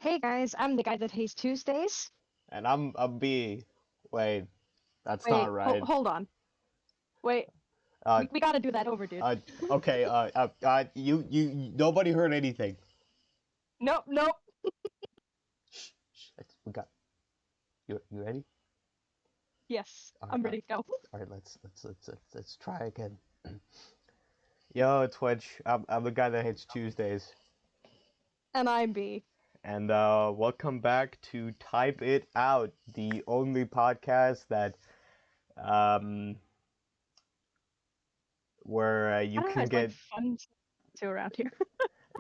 Hey guys, I'm the guy that hates Tuesdays. And I'm a B. Wait, that's not Wait, right. hold on. Wait, Uh, we gotta do that over, dude. okay. Nobody heard anything. Nope, nope. We got you ready? Yes, All right, I'm ready to go. all right. Let's try again. Yo, Twitch. I'm the guy that hates Tuesdays. And I'm B. And welcome back to Type It Out, the only podcast that um where I you don't know, can it's like get fun to around here.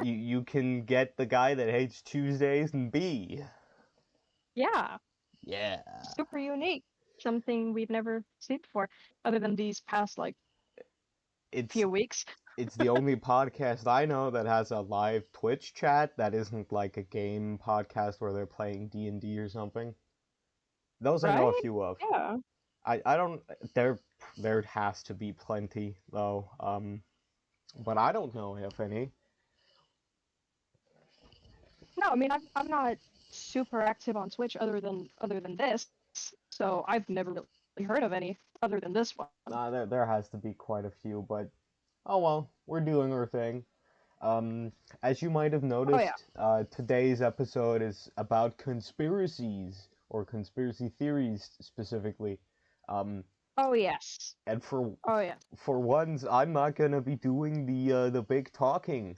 you can get the guy that hates Tuesdays and B. Yeah, Yeah. super unique. Something we've never seen before, other than these past like It's few weeks. it's the only podcast I know that has a live Twitch chat that isn't like a game podcast where they're playing D&D or something. Those I know a Right? few of. Yeah. I don't there has to be plenty though. But I don't know if any. No, I mean I'm not super active on Twitch other than this, so I've never really heard of any other than this one. Nah, there has to be quite a few, but oh well, we're doing our thing. Um, as you might have Oh yeah. noticed, today's episode is about conspiracies or conspiracy theories specifically. Um, Oh yes. and Oh yeah. for once, I'm not gonna be doing the big talking.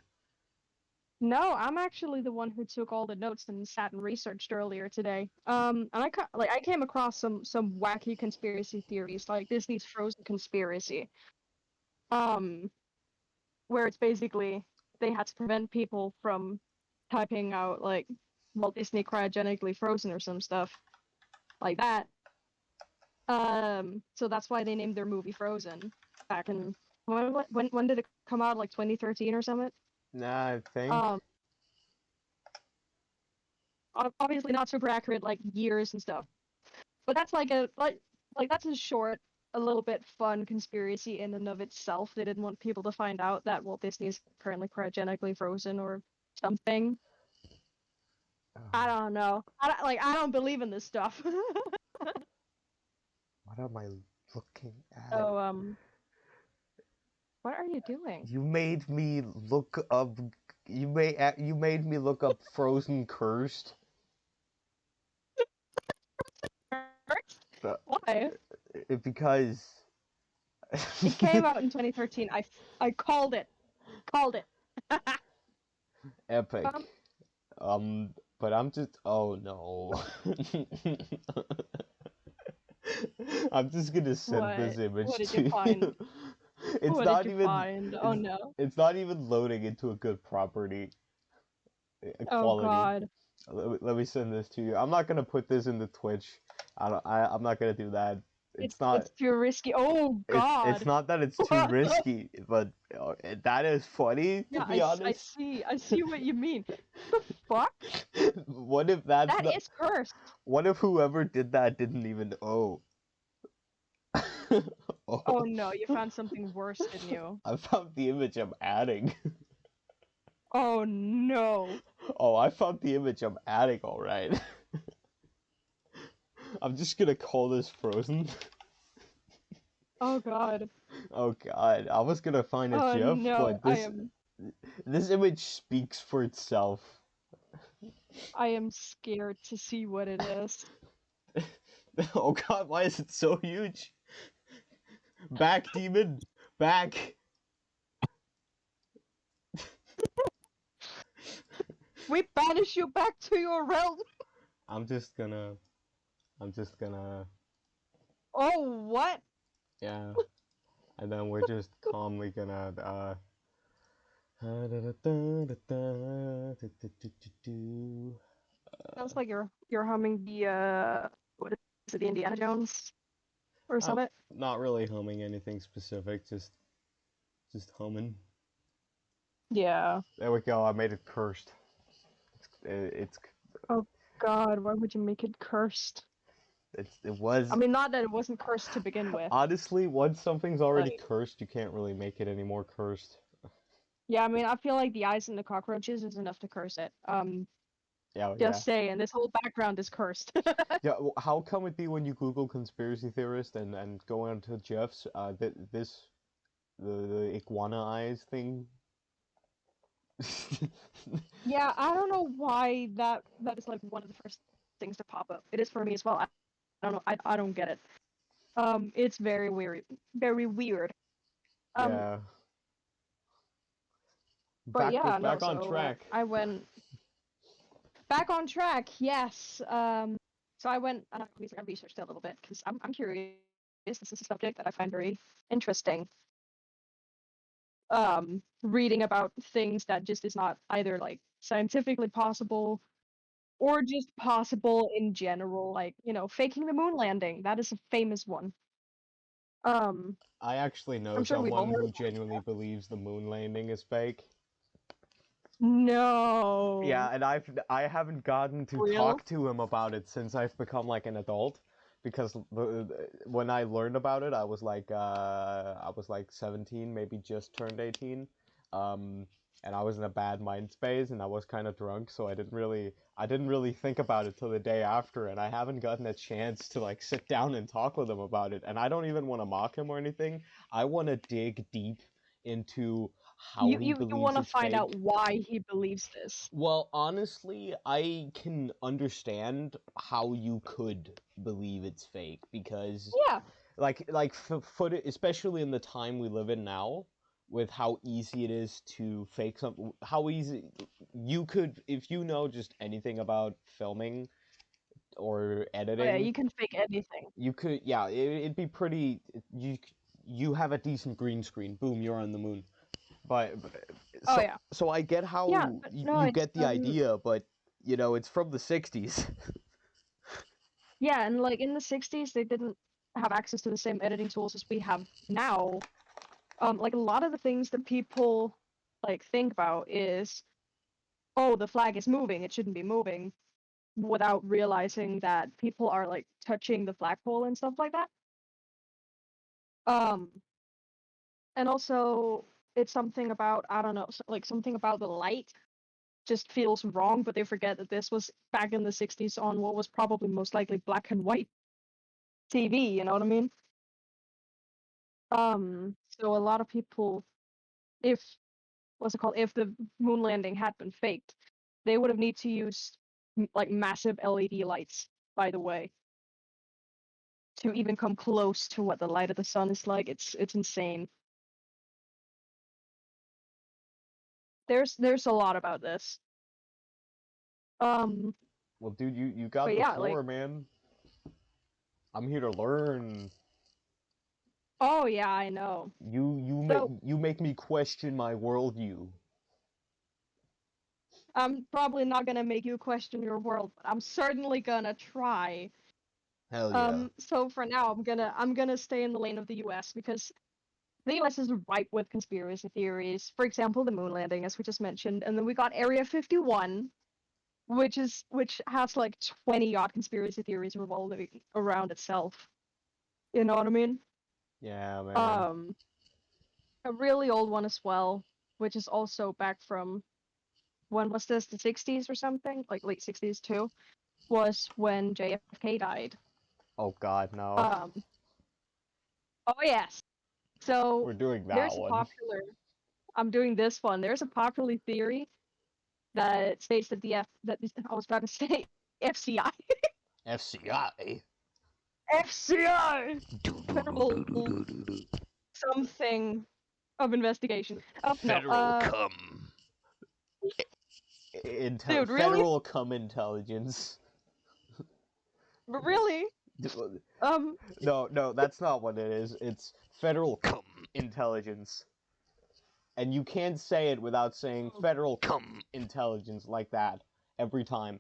No, I'm actually the one who took all the notes and sat and researched earlier today. And I came across some wacky conspiracy theories, like Disney's Frozen conspiracy. Um, where it's basically they had to prevent people from typing out like Walt Disney cryogenically frozen or some stuff like that. So that's why they named their movie Frozen back in when did it come out? Like 2013 or something? Nah, I think. Um, obviously not super accurate, like years and stuff. But that's like that's a short, a little bit fun conspiracy in and of itself. They didn't want people to find out that Walt Disney is currently cryogenically frozen or something. I Oh, don't know. I don't believe in this stuff. what am I looking at? So what are you doing? You made me look up. You made me look up Frozen Cursed. Uh, Why? because It came out in 2013. I called it. Called it. epic. Um, But I'm just. Oh no. I'm just gonna send this what image did you to find? you. It's What did not you even. find? Oh It's no. it's not even loading into a good property Oh quality. God. Let me send this to you. I'm not gonna put this in the Twitch. I'm not gonna do that. It's It's not. it's too risky. Oh It's God. not that it's too risky, but that is funny to Yeah, be honest. I see what you mean. The fuck? What if that's That not? is cursed. What if whoever did that didn't even oh? Oh Oh, no, you found something worse, didn't you? I found the image I'm adding. Oh no. Oh, I found the image I'm adding, alright. I'm just gonna call this Frozen. Oh God. Oh god, I was gonna find a Oh GIF, no. but this image speaks for itself. I am scared to see what it is. Oh god, why is it so huge? Back, demon! Back! We banish you back to your realm. I'm just gonna. I'm just gonna. Oh what? Yeah. And then we're just calmly gonna. Sounds like you're humming the what is it, the Indiana Jones or I'm something? not really humming anything specific, just humming. Yeah. There we go. I made it cursed. It's Oh God, why would you make it cursed? it was I mean, not that it wasn't cursed to begin with. honestly once something's already Like, cursed, you can't really make it any more cursed. yeah, I mean, I feel like the eyes and the cockroaches is enough to curse it. Yeah, yeah. Just saying, this whole background is cursed. Yeah, how come it be when you Google conspiracy theorist and go into Jeff's this the iguana eyes thing? Yeah, I don't know why that is like one of the first things to pop up. It is for me as well. I don't know. I don't get it. It's very weird. Very weird. Um, Yeah. but Back yeah, no. back on So track. I went back on track. Yes. So I went and I researched it a little bit because I'm curious. This is a subject that I find very interesting. Reading about things that just is not either like scientifically possible or just possible in general, like, faking the moon landing. That is a famous one. Um, I actually know I'm sure we've all someone heard who of genuinely believes the moon landing is fake. it. Yeah, No. and I haven't gotten to Real? talk to him about it since I've become like an adult, because when I learned about it, I was like 17, maybe just turned 18, um, and I was in a bad mind space, and I was kind of drunk, so I didn't really think about it till the day after, and I haven't gotten a chance to like sit down and talk with him about it, and I don't even want to mock him or anything. I want to dig deep into how You he you believes want to it's find out fake. why he believes this. Well, honestly, I can understand how you could believe it's fake because, Yeah. especially in the time we live in now, with how easy it is to fake something, how easy you could, if you know just anything about filming or Oh yeah, editing, you can fake anything. you could, yeah, it'd be pretty. You have a decent green screen, boom, you're on the moon. But Oh so yeah. so I get Yeah, how but no, you it's get the idea, but it's from the 60s. yeah, and like in the 60s they didn't have access to the same editing tools as we have now. Like a lot of the things that people like think about is, oh, the flag is moving, it shouldn't be moving, without realizing that people are like touching the flagpole and stuff like that. Um, and also it's something about, I don't know, like something about the light just feels wrong, but they forget that this was back in the 60s on what was probably most likely black and white TV, you know what I mean? So a lot of people, if what's it called, if the moon landing had been faked, they would have need to use like massive LED lights, by the way, to even come close to what the light of the sun is like. It's insane. There's a lot about this. Um, Well, dude, you got but the yeah, like, floor, man. I'm here to learn. oh yeah, I know. So You make me question my worldview. I'm probably not gonna make you question your world, but I'm certainly gonna try. Hell yeah. So for now, I'm gonna stay in the lane of the U.S. because the U.S. is ripe with conspiracy theories. For example, the moon landing, as we just mentioned, and then we got Area 51, which has like 20 odd conspiracy theories revolving around itself. You know what I mean? Yeah, man. Um, a really old one as well, which is also back from, when was this? The 60s or something, like late 60s too, was when JFK died. Oh God, no. Um, oh yes. So We're doing that there's a one. popular. I'm doing this one. There's a popular theory that states that I was about to say FCI. FCI. FCI, Federal something of investigation. Oh no, Federal cum. dude, really? Federal cum intelligence. Really? Um, No, no, that's not what it is. It's federal cum intelligence. And you can't say it without saying federal cum intelligence like that every time.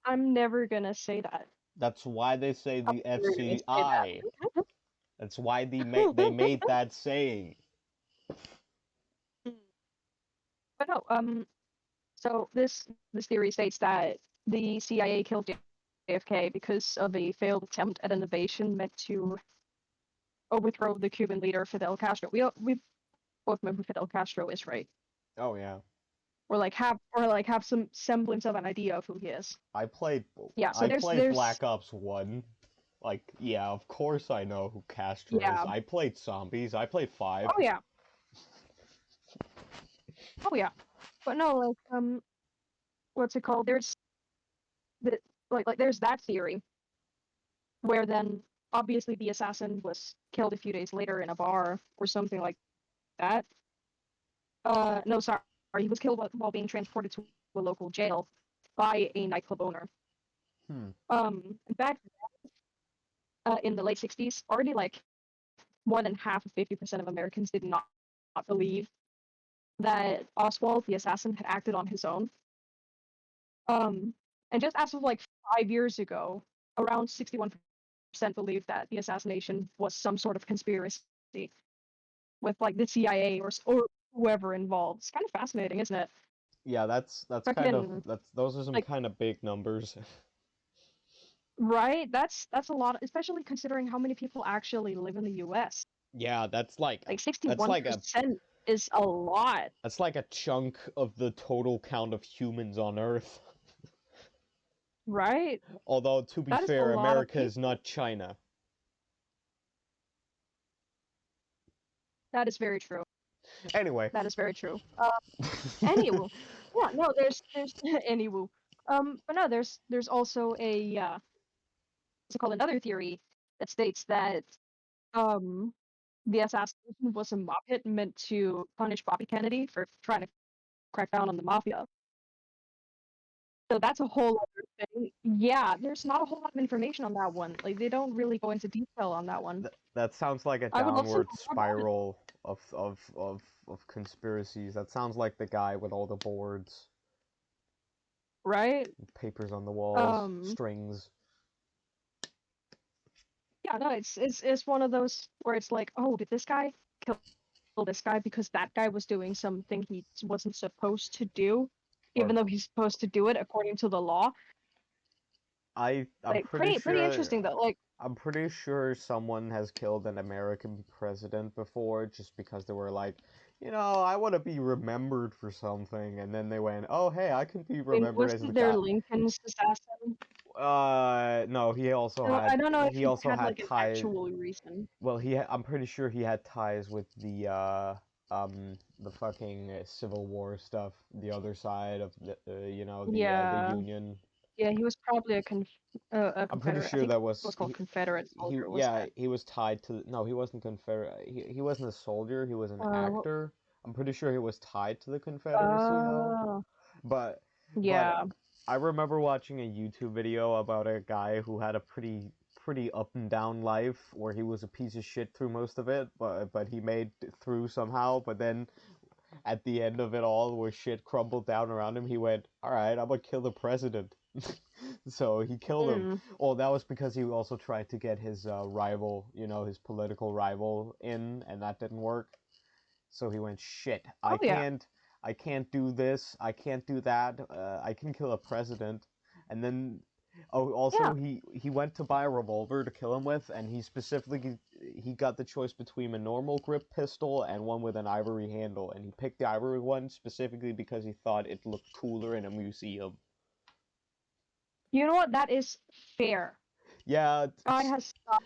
I'm never gonna say that. That's why they say I'm the never gonna say FCI. That's why they that. made that saying. But no, so this theory states that the CIA killed JFK because of a failed attempt at an invasion meant to overthrow the Cuban leader Fidel Castro. We both know who Fidel Castro is, right? Oh yeah. or like have some semblance of an idea of who he is. I played Yeah, so I there's played there's Black Ops 1. Like, yeah, of course I know who Castro is. yeah. I played Zombies. I played 5. Oh yeah. Oh yeah. But no, like what's it called? There's the like there's that theory where then obviously the assassin was killed a few days later in a bar or something like that. No, sorry, he was killed while being transported to a local jail by a nightclub owner. Hmm. Back in the late 60s, already like more than half of 50% of Americans did not believe that Oswald, the assassin, had acted on his own. Um, and just as of like 5 years ago, around 61% believed that the assassination was some sort of conspiracy with like the CIA or whoever involved. It's kind of fascinating, isn't it? Yeah, that's kind of Fucking that's those are some like kind of big numbers. right? That's a lot, especially considering how many people actually live in the US. Yeah, Like that's like a 61% is a lot, that's like a chunk of the total count of humans on Earth. right? Although to be That is a fair, lot of America is people. not China. That is very true. Anyway, That is very true. Anywho, yeah, no, there's anywho. But no, there's also a what's it called, another theory that states that um the assassination was a mob hit meant to punish Bobby Kennedy for trying to crack down on the mafia. So that's a whole other thing. Yeah, there's not a whole lot of information on that one. Like they don't really go into detail on that one. that sounds like a I would love to know downward more about it, spiral of conspiracies. That sounds like the guy with all the boards, right? papers on the walls, Um, strings. yeah, no, it's one of those where it's like, oh, did this guy kill this guy because that guy was doing something he wasn't supposed to do, Or even though he's supposed to do it according to the law. I'm Like pretty pretty sure interesting though. Like, I'm pretty sure someone has killed an American president before just because they were like, I want to be remembered for something, and then they went, oh hey, I can be I mean, remembered as the wasn't there guy. Lincoln's assassin? No, No, I don't know if he he also had had like an ties. actual reason. Well, I'm pretty sure he had ties with the fucking Civil War stuff, the other side of the Yeah, Union. yeah, he was probably a I'm pretty Confederate. I sure think it that was was called Confederate soldier. Was yeah, that? he was tied to no, he wasn't Confederate. He wasn't a soldier, he was an What, actor. I'm pretty sure he was tied to the Confederacy though. uh, But but yeah. I remember watching a YouTube video about a guy who had a pretty up and down life where he was a piece of shit through most of it, but he made it through somehow. But then at the end of it all, where shit crumbled down around him, he went, "All right, I'm gonna kill the president." So he killed him. Mm. Well, that was because he also tried to get his rival, his political rival in, and that didn't work. So he went, shit, Oh yeah, I can't do this, I can't do that, I can kill a president. And then, oh, also yeah. he went to buy a revolver to kill him with, and he got the choice between a normal grip pistol and one with an ivory handle, and he picked the ivory one specifically because he thought it looked cooler in a museum. You know what? That is fair. Yeah, I has style.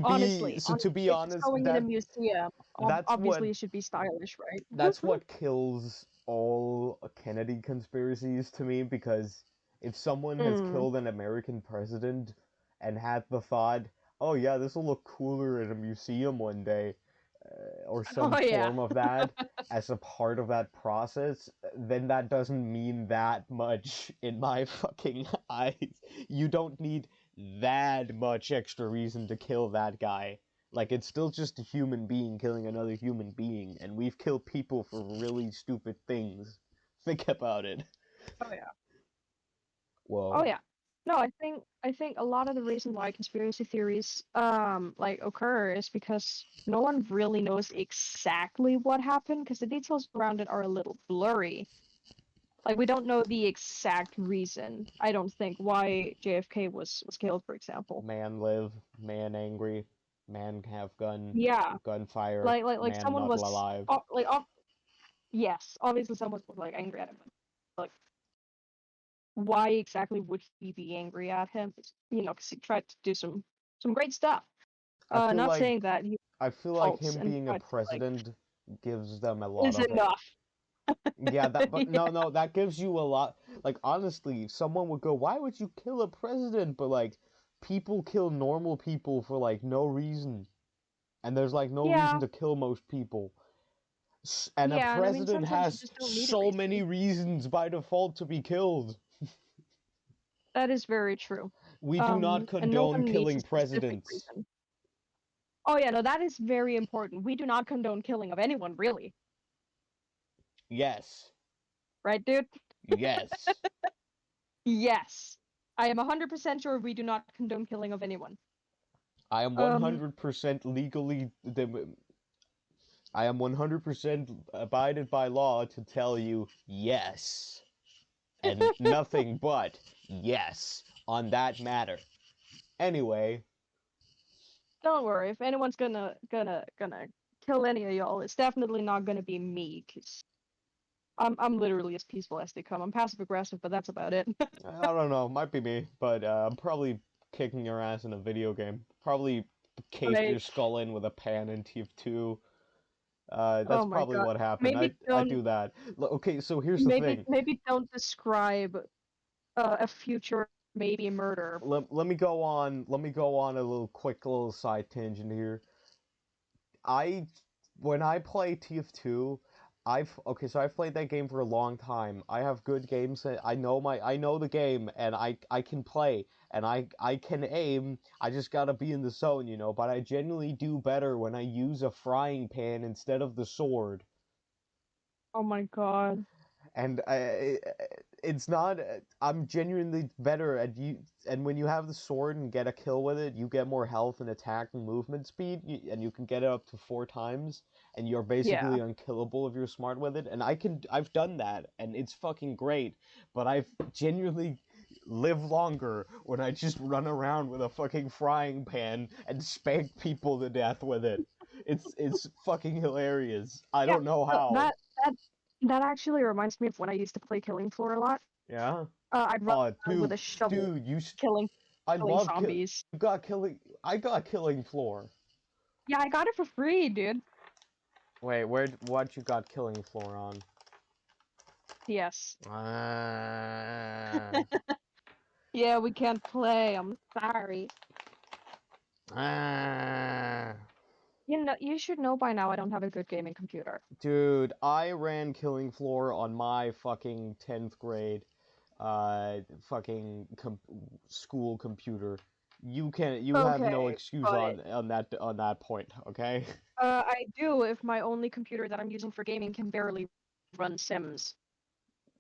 Honestly, to be if it's honest, going in a museum, that's what obviously it should be stylish, right? that's what kills all Kennedy conspiracies to me, because if someone has Mm. killed an American president and had the thought, oh yeah, this will look cooler in a museum one day, or some Oh yeah. form of that as a part of that process, then that doesn't mean that much in my fucking eyes. You don't need that much extra reason to kill that guy. Like, it's still just a human being killing another human being, and we've killed people for really stupid things. Think about it. Oh yeah. Oh Whoa. yeah. No, I think a lot of the reason why conspiracy theories like occur is because no one really knows exactly what happened because the details around it are a little blurry. Like we don't know the exact reason, I don't think, why JFK was killed, for example. Man live, man angry, man have Yeah. gunfire, Like man someone not was alive. like yes, obviously someone was like angry at him, but like, why exactly would he be angry at him? It's, because he tried to do some great stuff. I feel Not like saying that he I feel like faults him and being a tried to like president gives them a lot is of it. enough. Yeah, that but Yeah, no, that gives you a lot. Like honestly, someone would go, "Why would you kill a president?" But like people kill normal people for like no reason. And there's like no reason yeah, to kill most people. And a yeah, and I mean president sometimes you has just don't need a so many reason. reasons by default to be killed. That is very true. We do not And no condone one needs a killing specific presidents. reason. Oh yeah, no, that is very important. We do not condone killing of anyone, really. Yes. Right, dude? Yes. Yes. I am 100% sure we do not condone killing of anyone. I am Um, 100% legally. I am 100% abided by law to tell you yes. And nothing but yes on that matter. Anyway, don't worry. If anyone's gonna kill any of y'all, it's definitely not gonna be me, cause I'm literally as peaceful as they come. I'm passive aggressive, but that's about it. I don't know, might be me, but I'm probably kicking your ass in a video game. Probably cave your Like, skull in with a pan in TF2. That's oh my probably god. what happened. Maybe I don't do that. Okay, so here's the maybe thing. maybe don't describe a future maybe murder. Let me go on. Let me go on a little side tangent here. I when I play TF2, so I've played that game for a long time. I have good games. I know the game and I can play and I can aim. I just gotta be in the zone, But I genuinely do better when I use a frying pan instead of the sword. Oh my god. And it's not. I'm genuinely better at you. And when you have the sword and get a kill with it, you get more health and attack and movement speed, and you can get it up to 4 times. And you're Yeah. basically unkillable if you're smart with it. And I've done that, and it's fucking great. But I've genuinely live longer when I just run around with a fucking frying pan and spank people to death with it. It's fucking hilarious. I Yeah. don't know So how. that actually reminds me of when I used to play Killing Floor a lot. Yeah. I'd run Oh, around with a shovel, dude, killing I killing love kill. zombies. You got killing. I got killing floor. Yeah, I got it for free, dude. Wait, what you got killing floor on? Yes. Ah, Yeah, we can't play. I'm sorry. ah. You should know by now I don't have a good gaming computer. Dude, I ran killing floor on my fucking 10th grade, fucking school computer. You have no Okay, excuse got it. on that point, okay? I do if my only computer that I'm using for gaming can barely run Sims.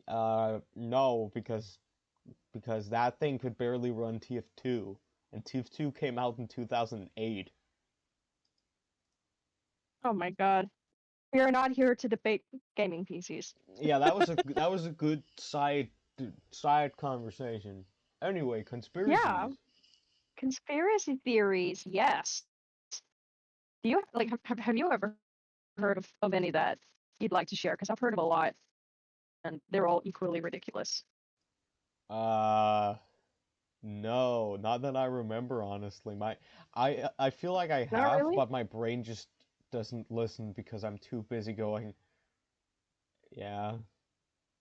No, because that thing could barely run TF2, and TF2 came out in 2008. Oh my god. We are not here to debate gaming PCs. Yeah, that was a good side conversation. Anyway, Yeah, conspiracies. conspiracy theories, yes. Do you like have you ever heard of any that you'd like to share? Because I've heard of a lot, and they're all equally ridiculous. Uh, no, not that I remember honestly. I feel like I Not have, really? but my brain just doesn't listen because I'm too busy going, yeah,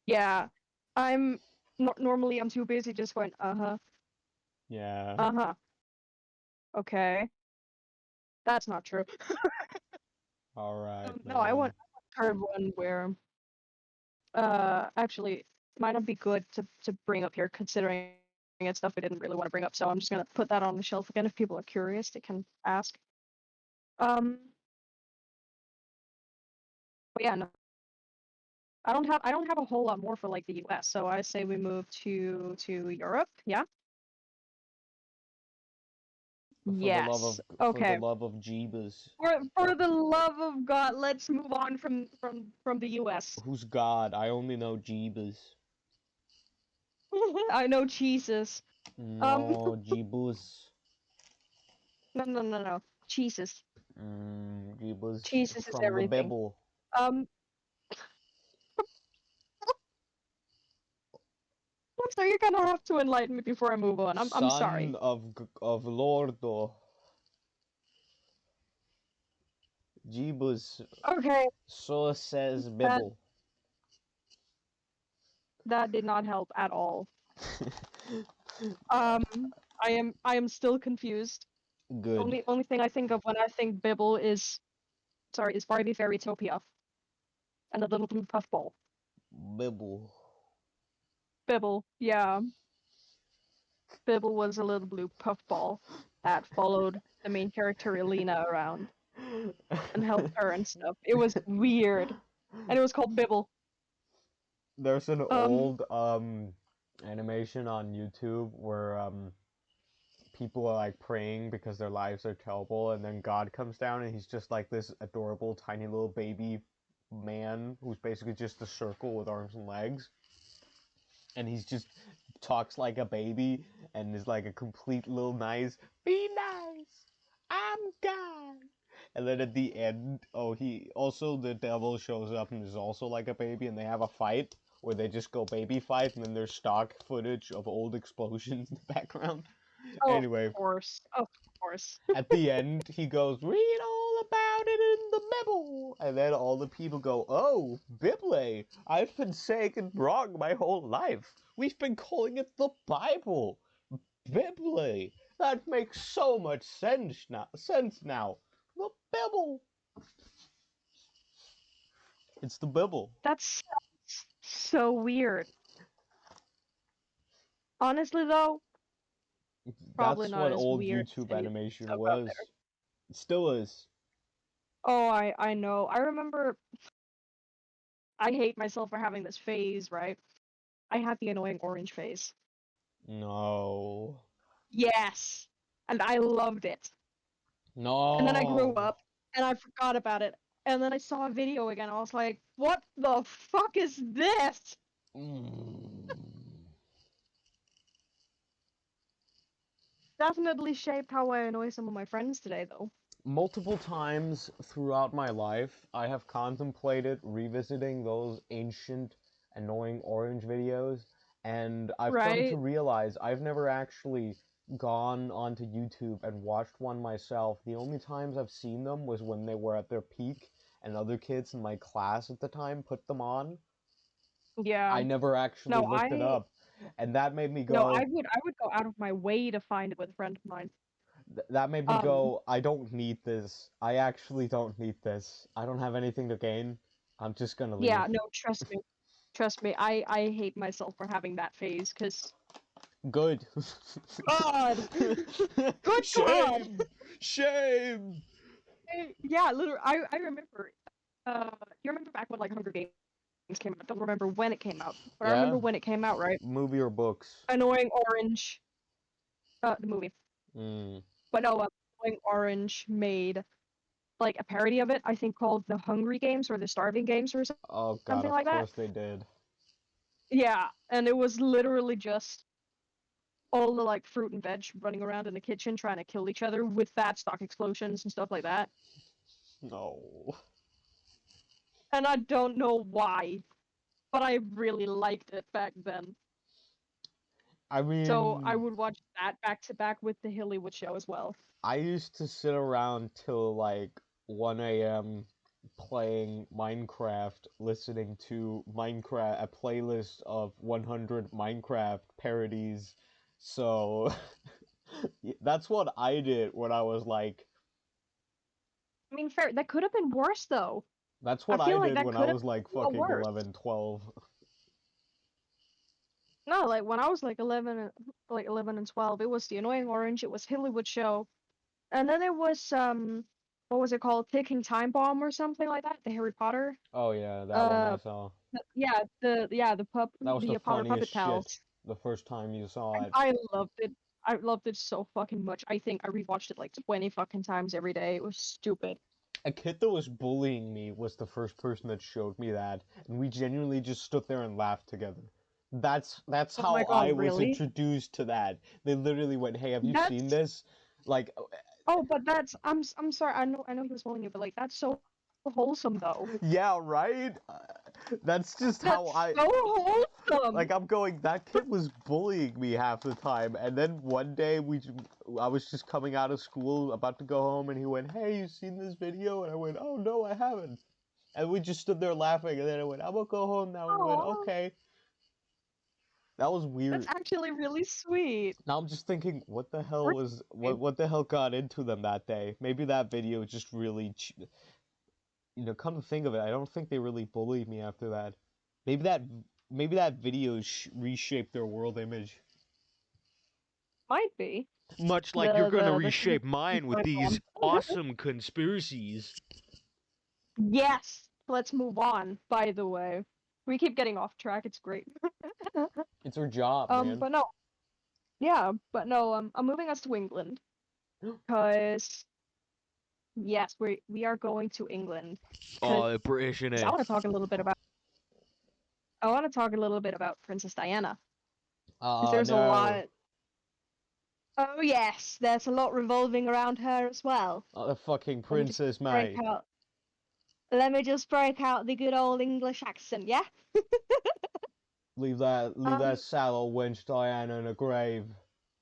Yeah, normally I'm too busy just going, uh-huh, yeah. uh-huh. Okay, that's not true. All right, No, I man. want heard one where actually might not be good to bring up here considering it's stuff I didn't really want to bring up, so I'm just gonna put that on the shelf again. If people are curious, they can ask. Um, but yeah, no, I don't have a whole lot more for like the US, so I say we move to Europe. Yeah. Yes. For the Okay. love of Jeebus. For the love of God, let's move on from the US. Who's God? I only know Jeebus. I know Jesus. Um, No, Jeebus. no. Jesus. Jeebus Jesus is from the everything. Bible. Um, So you're gonna have to enlighten me before I move on. I'm sorry. Son of Lordo. Jeebus. Okay, So says that Bibble. that did not help at all. Um, I am still confused. Good. Only thing I think of when I think Bibble is Barbie Fairytopia and the little blue puffball. Bibble. Bibble, yeah, Bibble was a little blue puffball that followed the main character Elena around and helped her and stuff. It was weird, and it was called Bibble. There's an Um, old animation on YouTube where people are like praying because their lives are terrible, and then God comes down and he's just like this adorable tiny little baby man who's basically just a circle with arms and legs, and he's just talks like a baby and is like a complete little nice be nice, I'm God. And then at the end, oh, he also the devil shows up and is also like a baby, and they have a fight where they just go baby fight, and then there's stock footage of old explosions in the background. oh, Anyway, of course. at the end, he goes, read all about it in the Bible. And then all the people go, oh, Bible, I've been saying it wrong my whole life. We've been calling it the Bible. Bible. That makes so much sense now. The Bible. It's the Bible. That's so weird. Honestly, though, probably That's not what as old weird as YouTube any of the animation stuff out was. there. It still is. Oh, I know. I remember. I hate myself for having this phase, right? I had the annoying orange phase. No. Yes, and I loved it. And then I grew No. up, and I forgot about it. And then I saw a video again. I was like, "What the fuck is this?" Mm. Definitely shaped how I annoy some of my friends today, though. Multiple times throughout my life, I have contemplated revisiting those ancient, annoying orange videos, and I've come to Right? realize I've never actually gone onto YouTube and watched one myself. The only times I've seen them was when they were at their peak, and other kids in my class at the time put them on. Yeah. I never actually No, looked it I up, and that made me no, go, I would go out of my way to find it with a friend of mine. that made me Um, go, I don't need this. I actually don't need this. I don't have anything to gain. I'm just gonna leave. yeah, no, trust me. Trust me. I hate myself for having that phase, because Good. God, good God. Shame! Shame! Yeah, literally, I remember. You remember back when like Hunger Games came out? I don't remember when it came out, but I Yeah? remember when it came out, right? Movie or books? Annoying Orange, the movie. Mm. But no, Annoying Orange made like a parody of it. I think called the Hungry Games or the Starving Games or Oh god, something of like that. course they did. Yeah, and it was literally just all the like fruit and veg running around in the kitchen trying to kill each other with that stock explosions and stuff like that. No. And I don't know why, but I really liked it back then. I So I mean, would watch that back to back with the Hollywood show as well. I used to sit around till like 1 a.m. playing Minecraft, listening to Minecraft, a playlist of 100 Minecraft parodies. So that's what I did when I was like, I mean, fair. That could have been worse though. that's I what I feel like did that when I could have was like been a lot fucking worse. 11, 12. No, like when I was like 11, like 11 and 12, it was the Annoying Orange. It was Hollywood show, and then it was what was it called? Ticking Time Bomb or something like that. The Harry Potter. Oh yeah, that one I Uh, saw. yeah, That was the the Potter funniest Puppet shit Pals. the first time you saw And it. I loved it. I loved it so fucking much. I think I rewatched it like 20 fucking times every day. It was stupid. A kid that was bullying me was the first person that showed me that, and we genuinely just stood there and laughed together. That's Oh how my God, I was really? introduced to that. They literally went, "Hey, have you seen That's this?" Like, oh, but that's I'm sorry. I know he was bullying you, but like that's so wholesome though. yeah, right. That's just how That's I so wholesome. like. I'm going. That kid was bullying me half the time, and then one day I was just coming out of school, about to go home, and he went, "Hey, you seen this video?" And I went, "Oh no, I haven't." And we just stood there laughing, and then I went, "I'm gonna go home now." And he went, Oh, "Okay." That was that's weird. actually really sweet. Now I'm just thinking, what the hell was Really? what the hell got into them that day? Maybe that video just really, come to think of it, I don't think they really bullied me after that. Maybe that maybe that video reshaped their world image. Might be Much like you're the gonna the reshape mine with going these on. awesome conspiracies. Yes, let's move on. By the way, we keep getting off track. It's great. It's our job, man. But no, yeah, but no. I'm moving us to England because yes, we are going to England because Oh, the British in I it. want to talk a little bit about Princess Diana because there's a No. lot. Oh yes, there's a lot revolving around her as well. Oh, the fucking Let me just princess, break mate. out. Let me just break out the good old English accent, yeah? Leave that Um, sallow wench Diana in a grave.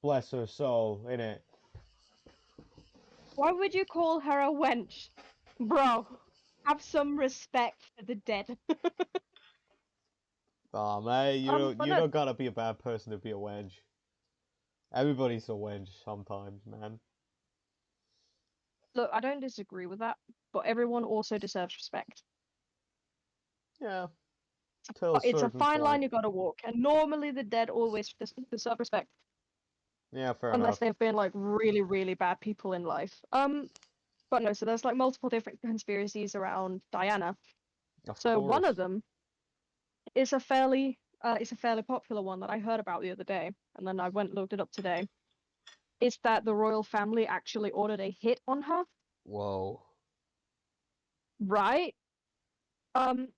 Bless her soul, innit? why would you call her a wench? Bro, have some respect for the dead. Aw, mate, But you no, don't gotta be a bad person to be a wench. Everybody's a wench sometimes, man. look, I don't disagree with that, but everyone also deserves respect. Yeah, till a It's a certain fine line point. you gotta walk, and normally the dead always deserve respect, Yeah, fair unless enough. they've been like really, really bad people in life. But no, so there's like multiple different conspiracies around Diana. Of So one of course. them is a fairly popular one that I heard about the other day, and then I went and looked it up today. Is that the royal family actually ordered a hit on her, Whoa. right? Um,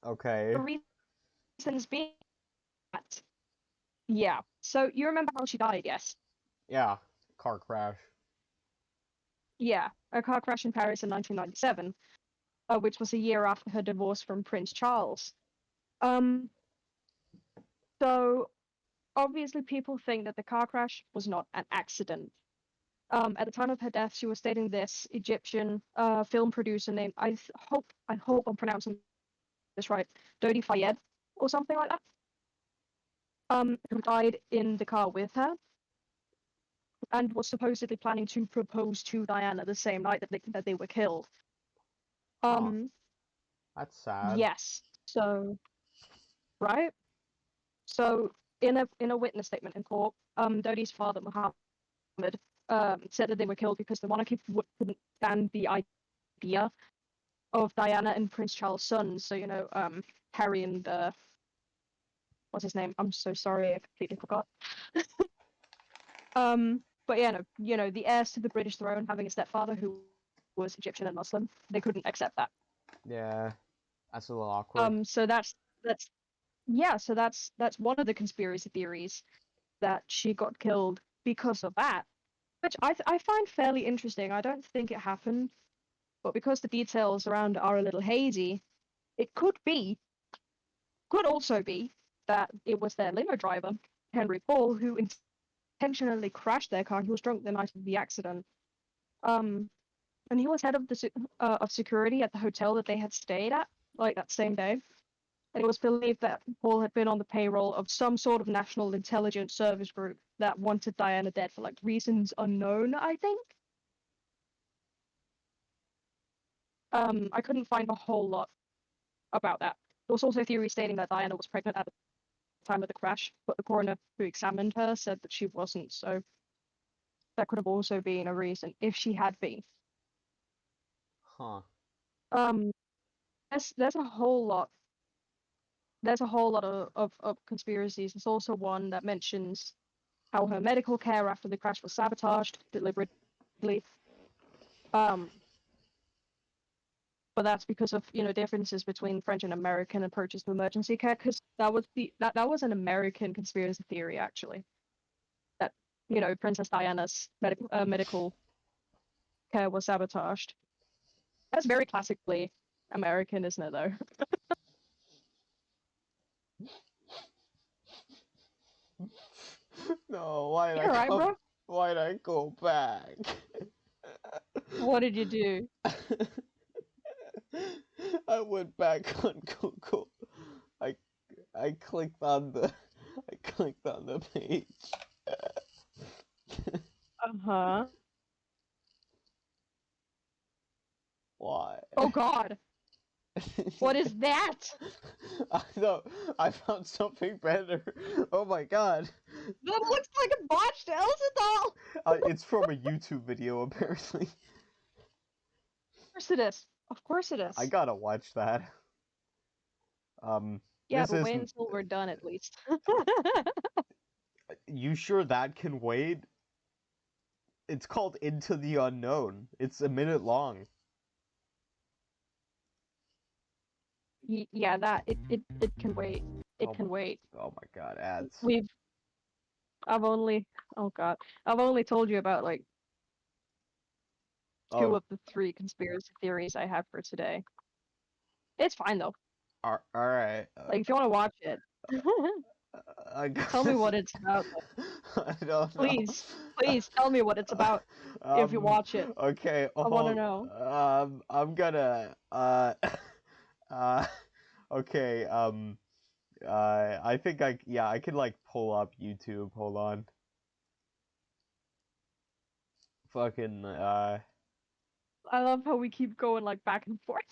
Okay. the reasons being that, yeah. So you remember how she died, yes? Yeah. Car crash. Yeah, a car crash in Paris in 1997, which was a year after her divorce from Prince Charles. Um, so obviously people think that the car crash was not an accident. At the time of her death, she was dating this Egyptian film producer named I hope I'm pronouncing this right, Dodi Fayed or something like that. Who died in the car with her and was supposedly planning to propose to Diana the same night that they were killed. Huh. Um, That's sad. yes. So right. So in a witness statement in court, Dodi's father Muhammad said that they were killed because the monarchy couldn't stand the idea of Diana and Prince Charles' sons. So Harry and what's his name? I'm so sorry, I completely forgot. But yeah, no, the heirs to the British throne having a stepfather who was Egyptian and Muslim, they couldn't accept that. Yeah. That's a little awkward. So that's yeah, so that's one of the conspiracy theories that she got killed because of that, which I find fairly interesting. I don't think it happened, but because the details around it are a little hazy, it could also be that it was their limo driver, Henry Paul, who intentionally crashed their car. He was drunk the night of the accident. Um, and he was head of of security at the hotel that they had stayed at, like that same day. And it was believed that Paul had been on the payroll of some sort of national intelligence service group that wanted Diana dead for like reasons unknown, I think. I couldn't find a whole lot about that. There was also a theory stating that Diana was pregnant at the time of the crash, but the coroner who examined her said that she wasn't, so that could have also been a reason if she had been. Huh. Um, there's a whole lot. There's a whole lot of conspiracies. There's also one that mentions how her medical care after the crash was sabotaged deliberately. Um, but that's because of differences between French and American approaches to emergency care. Because that was an American conspiracy theory actually. That Princess Diana's medical care was sabotaged. That's very classically American, isn't it? Though. No, why did I You're right, come? bro. Why did I go back? What did you do? I went back on Google. I I clicked on the page. Uh-huh. Why? Oh God. What is that? I know. I found something better. Oh my god. That looks like a botched Elsa doll. It's from a YouTube video apparently. Of course it is. Of course it I is. gotta watch that. Yeah, This but wait isn't. until we're done at least. You sure that can wait? It's called Into the Unknown. It's a minute long. Yeah, it can wait. It Oh can wait. oh my god, ads. We've I've only oh God. I've only told you about like two Oh, of the three conspiracy theories I have for today. It's fine though. all right. Like if you want to watch it, I tell me guess. what it's about. I don't know. Please, please tell me what it's about if you watch it. Okay, I want to hold. know. I'm gonna. Uh. Okay. I think yeah, I can like pull up YouTube. Hold on. Fucking. I love how we keep going like back and forth.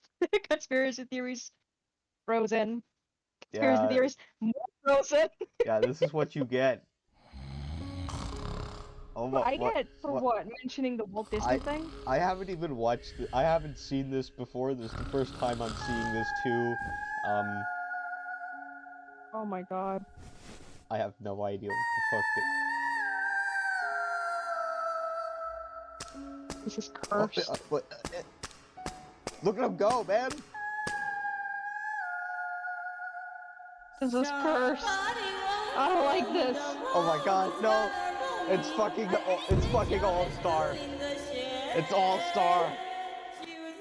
Conspiracy theories, frozen. Conspiracy Yeah. theories, more frozen. Yeah. This is what you get. Oh, I what? get for What? what? Mentioning the Walt Disney I thing? I haven't even watched. I haven't seen this before. This is the first time I'm seeing this too. Um. Oh my God. I have no idea what the fuck This is Oh, cursed. look at him go, man! This is cursed. I don't like this. Oh my god, no! It's fucking All Star. It's All Star.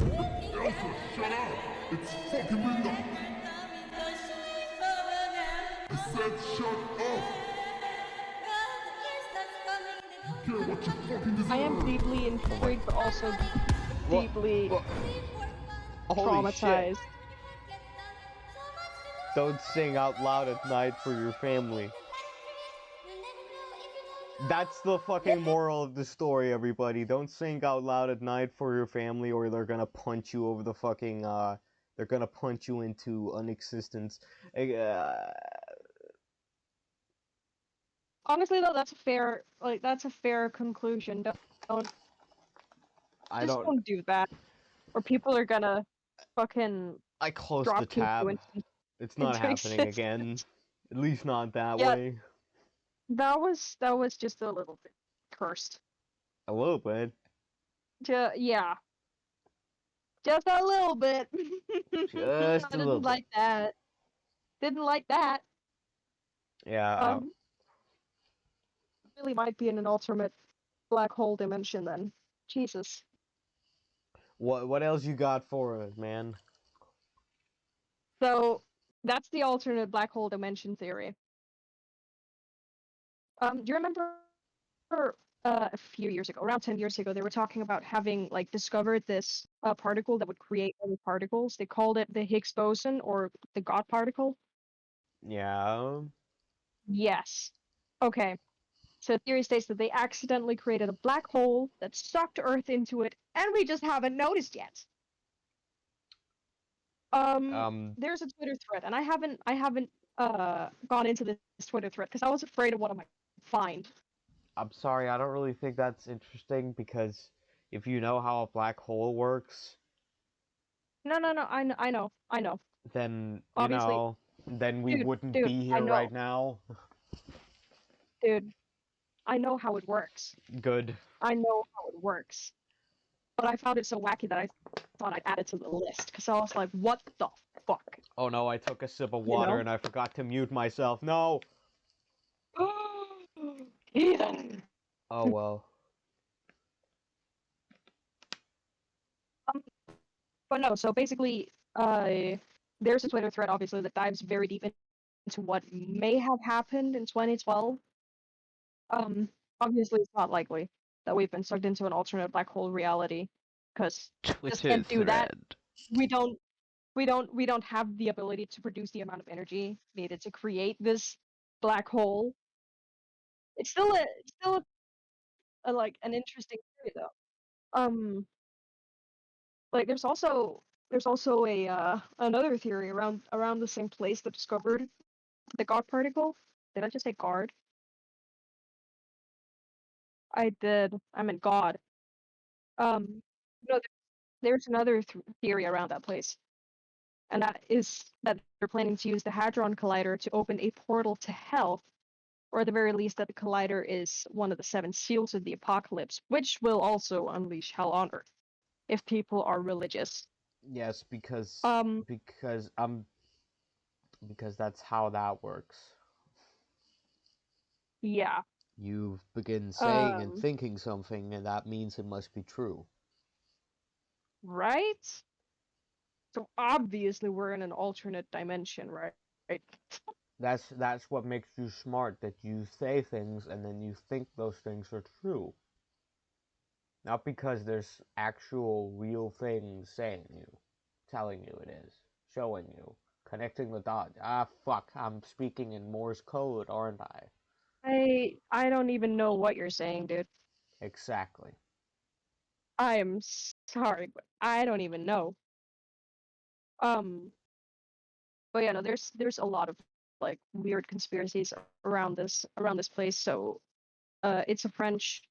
Elsa, shut up! It's fucking Linda! I said shut up! You get what you fucking deserve! I am deeply intrigued, but also deeply What? Holy shit! traumatized. Don't sing out loud at night for your family. That's the fucking moral of the story, everybody. Don't sing out loud at night for your family, or they're gonna punch you over the fucking. They're gonna punch you into unexistence. Honestly, though, that's a fair conclusion. Don't I just don't. don't do that, or people are gonna fucking I closed the drop kick you tab. It's not into happening again. existence. At least not that Yeah, way. that was just a little bit cursed. A little bit. Yeah, just a little bit. I Just a little didn't bit. like that. Didn't like that. Yeah. Um, really might be in an alternate black hole dimension then. Jesus. What else you got for us, man? So that's the alternate black hole dimension theory. Do you remember a few years ago, around 10 years ago, they were talking about having like discovered this particle that would create other particles. They called it the Higgs boson or the God particle. Yeah. Yes. Okay. So the theory states that they accidentally created a black hole that sucked Earth into it, and we just haven't noticed yet. There's a Twitter thread, and I haven't gone into this Twitter thread because I was afraid of what I might find. I'm sorry, I don't really think that's interesting because if you know how a black hole works, No, no, no. I know. then, Obviously, then we dude, wouldn't dude, be I here right know, now. dude. I know how it works. Good. I know how it works. But I found it so wacky that I thought I'd add it to the list because I was like, what the fuck? Oh no, I took a sip of You water know? and I forgot to mute myself. No! Ethan. Oh well. Um, but no, so basically, there's a Twitter thread, obviously, that dives very deep into what may have happened in 2012. Um, obviously, it's not likely that we've been sucked into an alternate black hole reality, because just Twitter can't do that. thread. We don't have the ability to produce the amount of energy needed to create this black hole. It's still like an interesting theory though. Like there's also a another theory around the same place that discovered the God particle. Did I just say guard? I did. I meant God. No, there's another theory around that place, and that is that they're planning to use the Hadron Collider to open a portal to hell, or at the very least that the collider is one of the seven seals of the apocalypse, which will also unleash hell on Earth if people are religious. Yes, because Um, because um because that's how that works. yeah. You begin saying and Um, thinking something, and that means it must be true. right? So obviously we're in an alternate dimension, right? Right. That's what makes you smart, that you say things and then you think those things are true. Not because there's actual real things saying you, telling you it is, showing you, connecting the dots. Ah, fuck, I'm speaking in Morse code, aren't I? I don't even know what you're saying, dude. Exactly. I am sorry, but I don't even know. Um, but yeah, no, there's a lot of like weird conspiracies around this place. So, it's a French,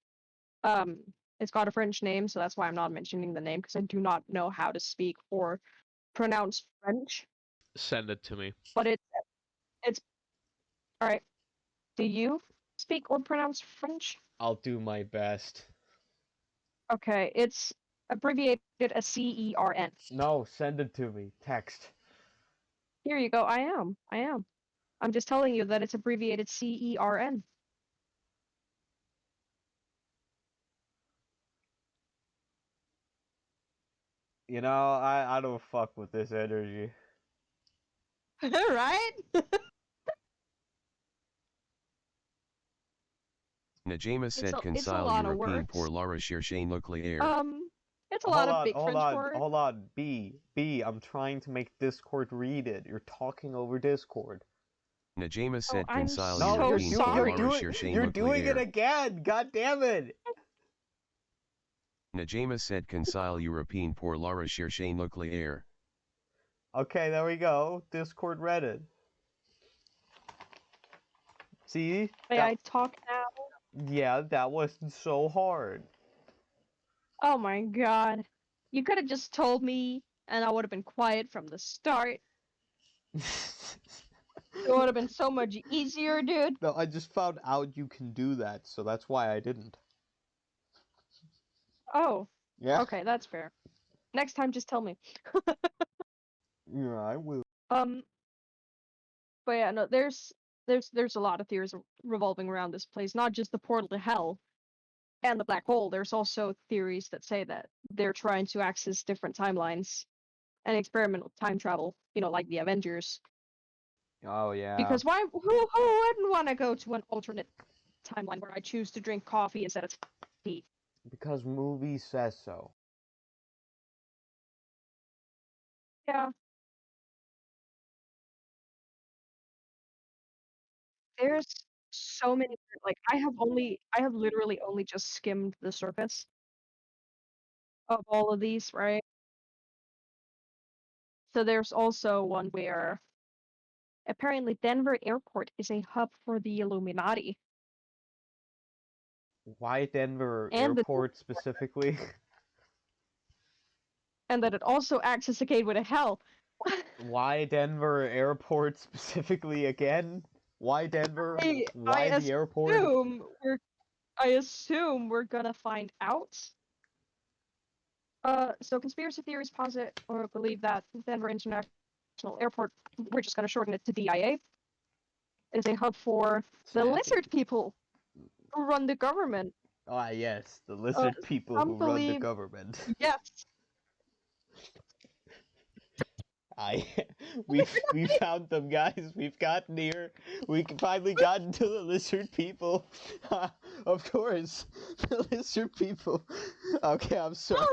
um, it's got a French name, so that's why I'm not mentioning the name because I do not know how to speak or pronounce French. Send it to me. But it's all right. Do you speak or pronounce French? I'll do my best. Okay, it's abbreviated as CERN. No, send it to me. Text. Here you go. I am. I'm just telling you that it's abbreviated CERN. You know, I don't fuck with this energy. Right? Najima It's said a concile lot of European pour words. la recherche nucléaire. It's a lot of big Hold French on, words. hold on. B, I'm trying to make Discord read it. You're talking over Discord. Najima Oh, said I'm concile No, so European pour sorry. la recherche you're doing it nucléaire. again. God damn it. Najima said concile European pour la recherche nucléaire. Okay, there we go. Discord read it. See? May I talk now? Yeah, that wasn't so hard. Oh my god. You could have just told me, and I would have been quiet from the start. It would have been so much easier, dude. No, I just found out you can do that, so that's why I didn't. Oh, Yeah? okay, that's fair. Next time, just tell me. Yeah, I will. Um, but yeah, no, there's a lot of theories revolving around this place, not just the portal to hell and the black hole. There's also theories that say that they're trying to access different timelines and experiment with time travel, like the Avengers. Oh, yeah. Because who wouldn't want to go to an alternate timeline where I choose to drink coffee instead of tea? Because movie says so. Yeah, there's so many, like I have literally only just skimmed the surface of all of these, right? So there's also one where apparently Denver Airport is a hub for the Illuminati Why Denver and the Airport specifically? and that it also acts as a gateway to hell. Why Denver Airport specifically again? Why Denver? I Why the airport? assume we're I assume we're gonna find out. So conspiracy theories posit or believe that Denver International Airport, we're just gonna shorten it to DIA, is a hub for the lizard people who run the government. Ah, yes, the Uh, lizard people some who run the believe government. yes, I we found them, guys. We've gotten here. Finally gotten to the lizard people. Of course, the lizard people. Okay, I'm sorry.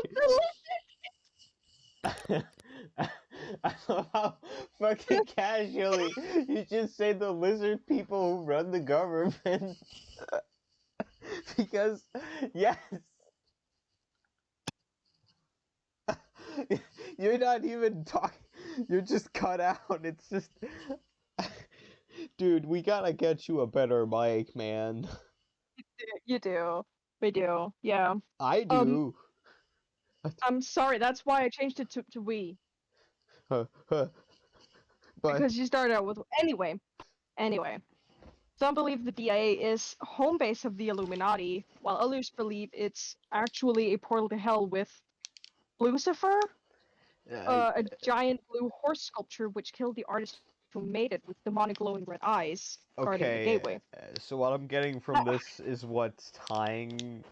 I love how fucking casually you just say the lizard people who run the government. Because, yes, you're not even talking. You're just cut out. It's just, dude, we gotta get you a better mic, man. You do. We do. Yeah. I Um, do. I'm sorry. That's why I changed it to we, But because you started out with anyway. Some believe the DIA is home base of the Illuminati, while others believe it's actually a portal to hell with Lucifer, uh, a giant blue horse sculpture which killed the artist who made it with demonic glowing red eyes guarding the okay, gateway. so what I'm getting from this is what's tying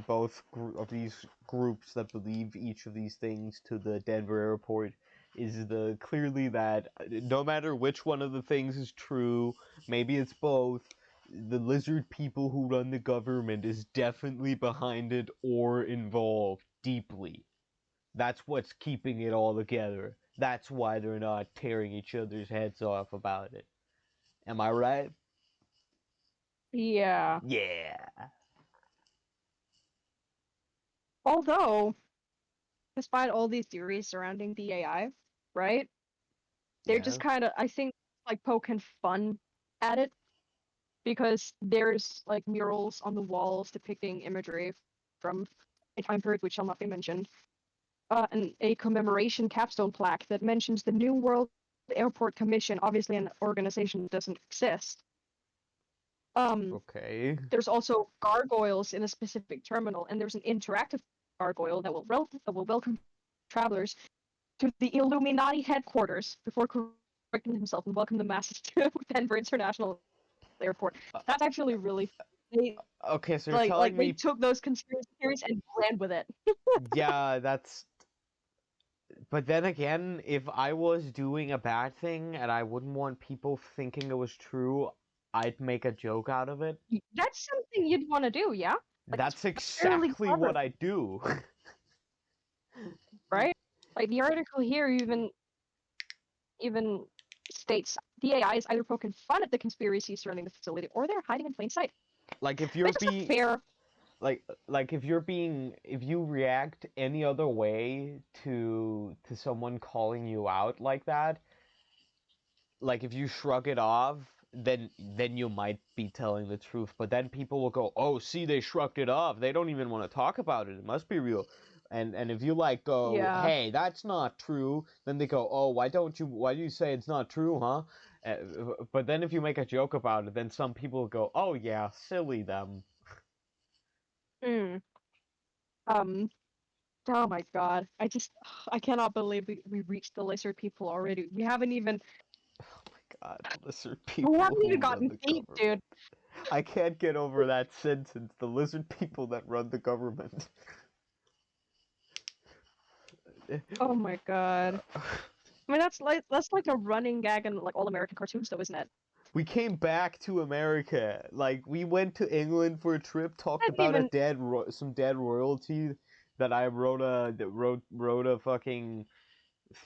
both of these groups that believe each of these things to the Denver airport is the clearly that no matter which one of the things is true, maybe it's both, the lizard people who run the government is definitely behind it or involved deeply. That's what's keeping it all together. That's why they're not tearing each other's heads off about it. Am I right? Yeah. Yeah. Although, despite all these theories surrounding the AI, right? They're Yeah. just kind of, I think, like poking fun at it because there's like murals on the walls depicting imagery from a time period which shall not be mentioned, and a commemoration capstone plaque that mentions the New World Airport Commission, obviously an organization that doesn't exist. Okay. There's also gargoyles in a specific terminal, and there's an interactive gargoyle that will welcome travelers to the Illuminati headquarters before correcting himself and welcome the masses to Denver International Airport. That's actually really they Okay, so you're like telling they me, took those conspiracy theories and ran with it. yeah, that's. But then again, if I was doing a bad thing and I wouldn't want people thinking it was true, I'd make a joke out of it. That's something you'd want to do, yeah? Like That's that's fairly exactly clever, what I do. right? Like the article here even states the AI is either poking fun at the conspiracy surrounding the facility or they're hiding in plain sight. Like if you're Which is a being fair. like if you react any other way to someone calling you out like that, like if you shrug it off, then you might be telling the truth. But then people will go, "Oh, see, they shrugged it off. They don't even want to talk about it. It must be real." And if you like go, Yeah. "Hey, that's not true," then they go, "Oh, why do you say it's not true, huh?" But then if you make a joke about it, then some people go, "Oh yeah, silly them." Mm. Um. Oh my God. I cannot believe we reached the lizard people already. Oh my god, lizard We people haven't who even run gotten the deep, government. dude. I can't get over that sentence. The lizard people that run the government. Oh my God. I mean that's like a running gag in like all American cartoons though, isn't it? We came back to America. Like we went to England for a trip, talked And about even some dead royalty that I wrote a fucking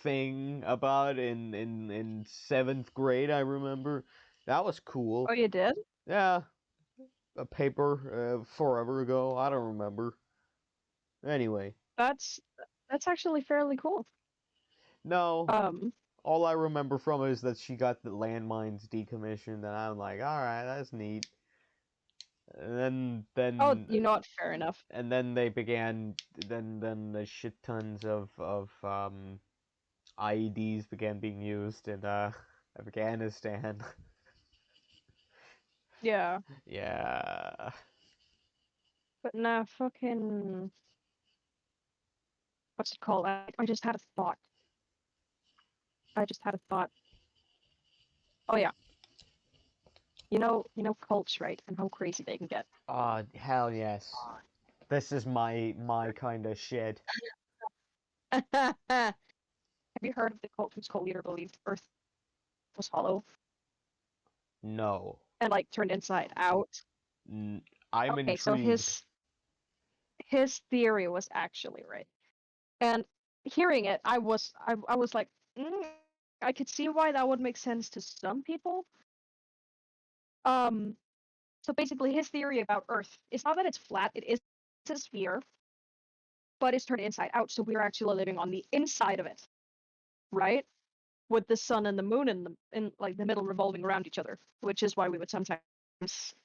thing about in seventh grade. I remember that was cool. oh you did? Yeah, a paper forever ago. I don't remember. Anyway, That's that's actually fairly cool. no. Um All I remember from it is that she got the landmines decommissioned, and I'm like, all right, that's neat. And oh, you know what, fair enough. then they began then the shit tons of IEDs began being used in Afghanistan. Yeah. Yeah. But nah, fucking what's it called? I just had a thought. I just had a thought. Oh yeah. You know cults, right? And how crazy they can get. Hell yes. This is my kind of shit. Have you heard of the cult whose cult leader believed Earth was hollow No. and like turned inside out? I'm Okay, so intrigued. his theory was actually right. And hearing it, I was like, I could see why that would make sense to some people. Um, so basically, his theory about Earth is not that it's flat; it is a sphere, but it's turned inside out. So we're actually living on the inside of it, right? With the sun and the moon in like the middle revolving around each other, which is why we would sometimes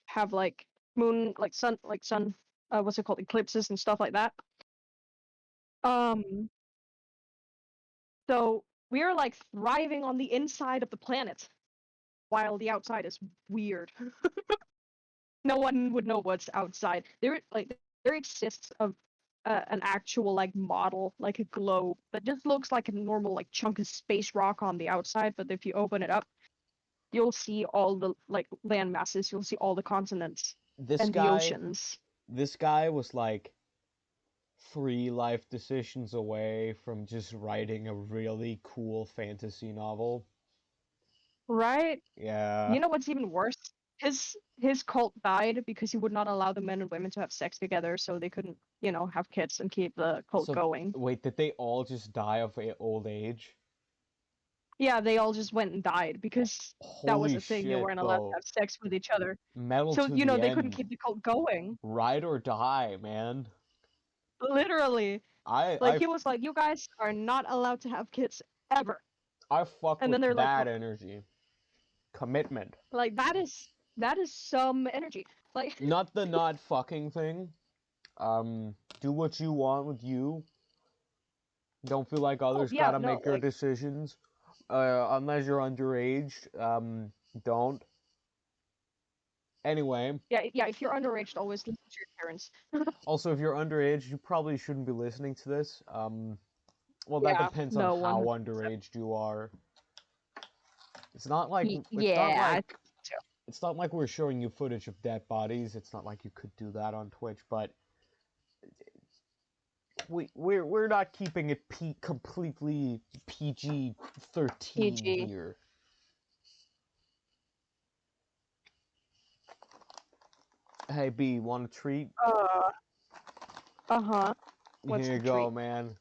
have like moon, like sun, what's it called, eclipses and stuff like that. Um, so we're like thriving on the inside of the planet, while the outside is weird. No one would know what's outside. There exists an actual like model, like a globe that just looks like a normal like chunk of space rock on the outside, but if you open it up, you'll see all the like land masses, you'll see all the continents This and the guy, oceans. this guy was like 3 life decisions away from just writing a really cool fantasy novel. Right? Yeah. You know what's even worse? His cult died because he would not allow the men and women to have sex together, so they couldn't, have kids and keep the cult So, going. wait, did they all just die of old age? Yeah, they all just went and died because that was Holy a thing. They shit, weren't allowed to though. have sex with each other. Metal So, to the they couldn't end. keep the cult going. Ride or die, man. Literally. I Like I he was like, you guys are not allowed to have kids ever. I fuck And with then they're like, that energy. Commitment. like that is some energy. Like Not the not fucking thing. Do what you want with you. Don't feel like oh others yeah, gotta no, make your like decisions. Unless you're underage, don't. Anyway, yeah, if you're underage, always listen to your parents. also if you're underage, you probably shouldn't be listening to this. Well, that Yeah, depends on no, how 100%. underage you are. It's not like it's not Yeah, like it's not like we're showing you footage of dead bodies. It's not like you could do that on Twitch, but we're not keeping it completely PG-13 PG. here. Hey B, want a treat? Uh, uh-huh. What's Here you the go, treat? man.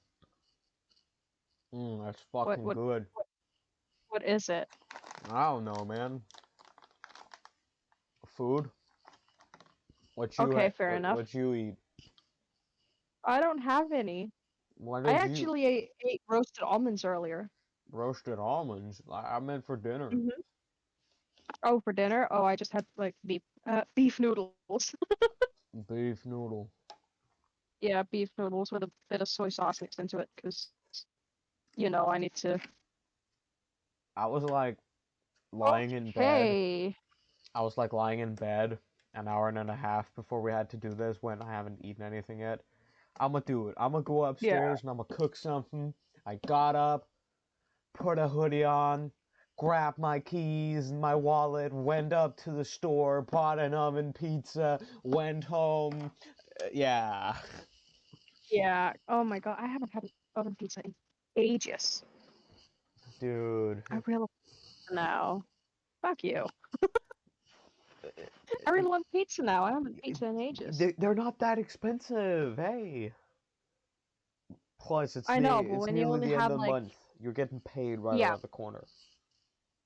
That's What fucking what good. what what is it? I don't know, man. Food? Okay, fair enough. What you eat? I don't have any. What I did you actually ate roasted almonds earlier. roasted almonds? I meant for dinner. Hmm. Oh, for dinner? Oh, I just had like beef noodles. Beef noodle. Yeah, beef noodles with a bit of soy sauce mixed into it, because I need to. I was like lying in bed. Okay. I was like lying in bed an hour and a half before we had to do this when I haven't eaten anything yet. I'm gonna do it. I'm gonna go Yeah. upstairs and I'm gonna cook something. I got up, put a hoodie on, grabbed my keys and my wallet, went up to the store, bought an oven pizza, went home. Yeah. Yeah. Oh my God, I haven't had an oven pizza in ages. Dude. I really now. Fuck you. I really want pizza now. I haven't had pizza in ages. They're not that expensive. Hey. Plus, I know, but it's when you nearly only the end have of the like, month. You're getting paid right yeah, around the corner.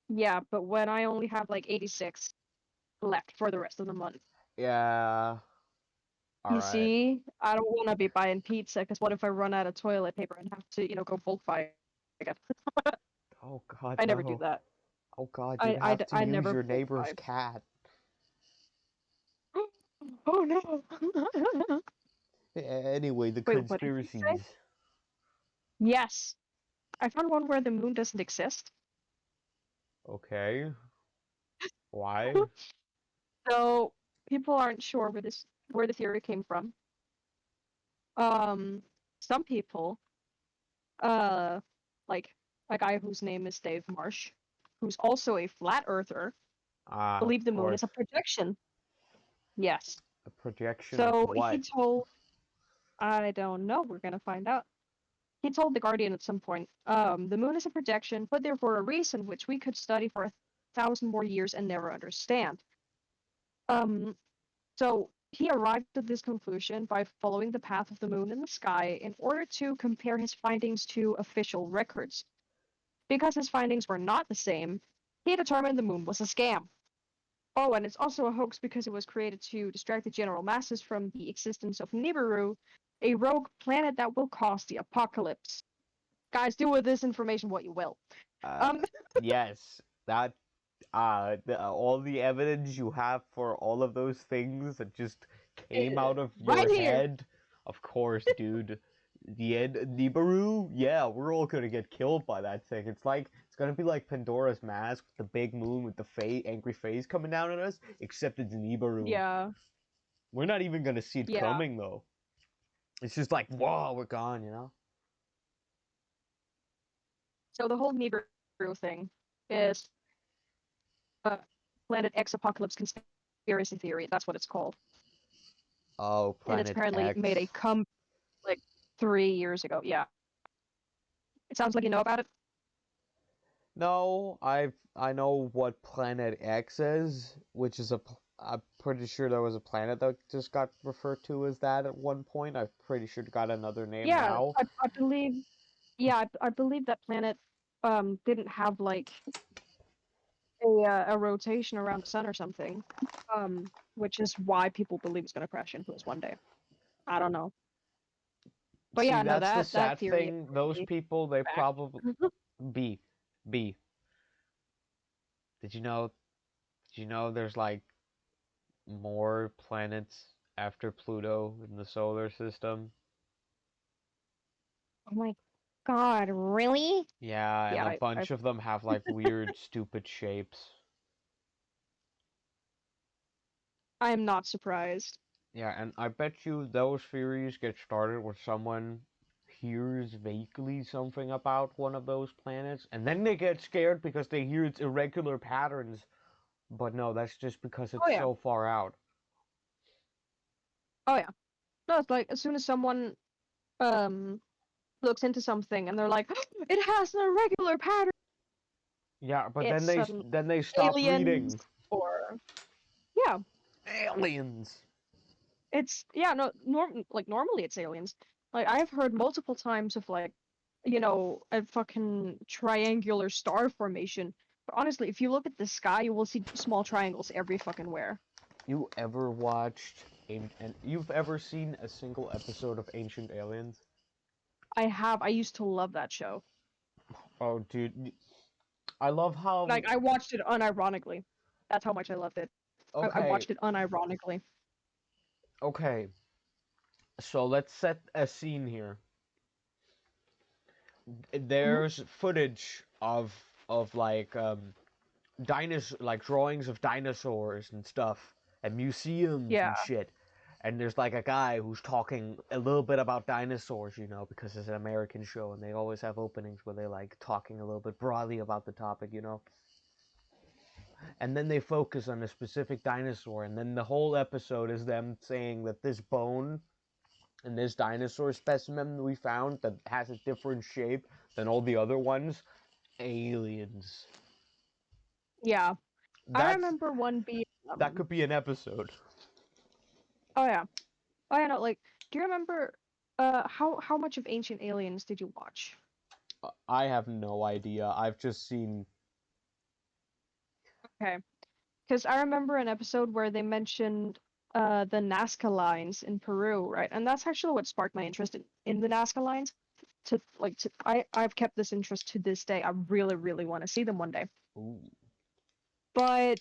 yeah, but when I only have like 86 left for the rest of the month. Yeah. All You right. see, I don't want to be buying pizza because what if I run out of toilet paper and have to, go bulk buy again? Oh God, I never do no. that. Oh God, you'd I, I, have d- to I use never your bulk neighbor's buy. cat. Oh no! Anyway, the Wait, what did you say? conspiracies. Yes, I found one where the moon doesn't exist. Okay. Why? So people aren't sure where the theory came from. Um, some people, uh, like a guy whose name is Dave Marsh, who's also a flat earther, Ah, believe of the moon course. is a projection. Yes. A projection of So he what? told, I don't know, we're gonna find out. he told The Guardian at some point, the moon is a projection put there for a reason which we could study for 1,000 more years and never understand. Um, so he arrived at this conclusion by following the path of the moon in the sky in order to compare his findings to official records. Because his findings were not the same, he determined the moon was a scam. Oh, and it's also a hoax because it was created to distract the general masses from the existence of Nibiru, a rogue planet that will cause the apocalypse. Guys, do with this information what you will. Uh, Um, yes, that all the evidence you have for all of those things that just came out of right your here. head, of course, dude. The end, Nibiru, yeah, we're all gonna get killed by that thing. It's gonna be like Pandora's mask, with the big moon with the angry face coming down on us, except it's Nibiru. Yeah, We're not even gonna see it yeah. coming though. It's just like, whoa, we're gone, you know? So the whole Nibiru thing is uh, Planet X Apocalypse Conspiracy Theory. That's what it's called. Oh, And it's Planet apparently made a X. like 3 years ago. Yeah. It sounds like you know about it. No, I know what Planet X is, which is I'm pretty sure there was a planet that just got referred to as that at one point. I'm pretty sure it got another name Yeah, now. I believe. Yeah, I believe that planet didn't have like a rotation around the sun or something. Which is why people believe it's gonna crash into us one day. I don't know. But See, yeah, no, that's the that sad theory is thing. Those totally people, they back. probably B B. Did you know? Did you know there's like more planets after Pluto in the solar system? Oh my God, really? Yeah, and Yeah, a I bunch of them have like weird, stupid shapes. I'm not surprised. Yeah, and I bet you those theories get started with someone hears vaguely something about one of those planets, and then they get scared because they hear its irregular patterns. But no, that's just because Oh it's yeah, so far out. oh yeah. No, it's like as soon as someone um looks into something and they're like, it has an irregular pattern. Yeah, but It's suddenly then they stop aliens reading. or yeah, Aliens. it's yeah, no, normally it's aliens. Like I've heard multiple times of like, a fucking triangular star formation. But honestly, if you look at the sky, you will see small triangles every fucking where. You ever watched and you've ever seen a single episode of Ancient Aliens? I have. I used to love that show. Oh, dude, I love how Like I watched it unironically. That's how much I loved it. I okay, watched it unironically. okay. So let's set a scene here. Hmm. There's footage of like like drawings of dinosaurs and stuff and museums Yeah, and shit. And there's like a guy who's talking a little bit about dinosaurs, you know, because it's an American show and they always have openings where they like talking a little bit broadly about the topic, you know. And then they focus on a specific dinosaur and then the whole episode is them saying that this bone and this dinosaur specimen we found that has a different shape than all the other ones, aliens. yeah. I That's remember one being that could be an episode. oh yeah. Oh yeah, no, like do you remember how much of Ancient Aliens did you watch? I have no idea. I've just seen. Okay. Because I remember an episode where they mentioned the Nazca lines in Peru, right? And that's actually what sparked my interest in the Nazca lines. I've kept this interest to this day. I really, really want to see them one day. Ooh, But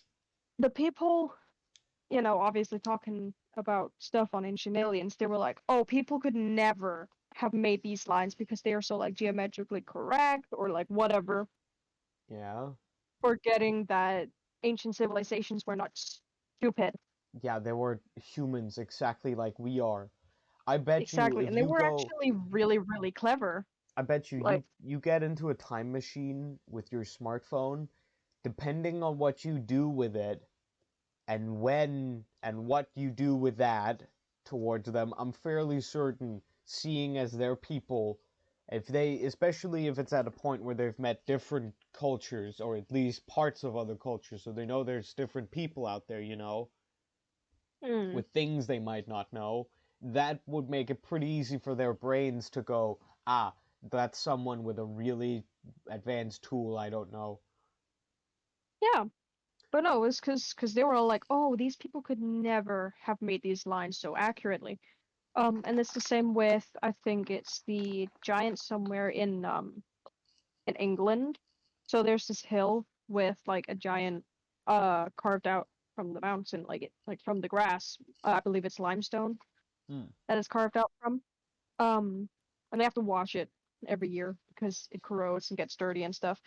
the people, obviously talking about stuff on Ancient Aliens, they were like, oh, people could never have made these lines because they are so like geometrically correct or like whatever, yeah, forgetting that ancient civilizations were not stupid. yeah. They were humans exactly like we are. I bet you Exactly. if And they you were go, actually really, really clever. I bet you Like, you get into a time machine with your smartphone, depending on what you do with it and when and what you do with that towards them. I'm fairly certain, seeing as they're people, Especially if it's at a point where they've met different cultures, or at least parts of other cultures, so they know there's different people out there, Hmm. with things they might not know, that would make it pretty easy for their brains to go, ah, that's someone with a really advanced tool I don't know. Yeah, but no, it's because they were all like, oh, these people could never have made these lines so accurately. And it's the same with, I think it's the giant somewhere in England. So there's this hill with like a giant carved out from the mountain, like from the grass. I believe it's limestone Hmm. that is carved out from. And they have to wash it every year because it corrodes and gets dirty and stuff.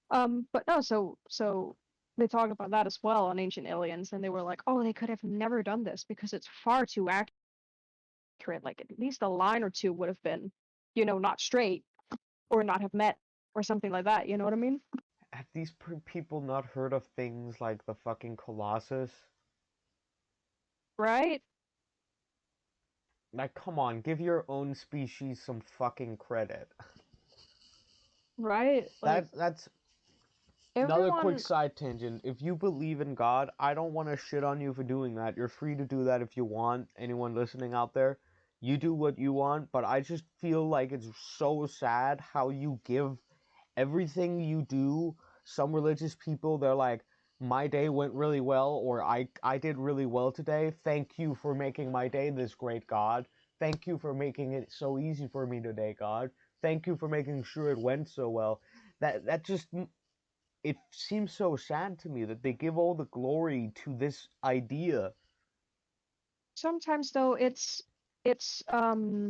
But no, so they talk about that as well on Ancient Aliens, and they were like, oh, they could have never done this because it's far too accurate. Like at least a line or two would have been, not straight or not have met or something like that. You know what I mean? Have these people not heard of things like the fucking Colossus? Right? Like, come on, give your own species some fucking credit. Right? Like That's another quick everyone, side tangent. If you believe in God, I don't want to shit on you for doing that. You're free to do that if you want. Anyone listening out there, you do what you want, but I just feel like it's so sad how you give everything you do. Some religious people, they're like, my day went really well, or I did really well today. Thank you for making my day this great, God. Thank you for making it so easy for me today, God. Thank you for making sure it went so well. That just, it seems so sad to me that they give all the glory to this idea sometimes though, it's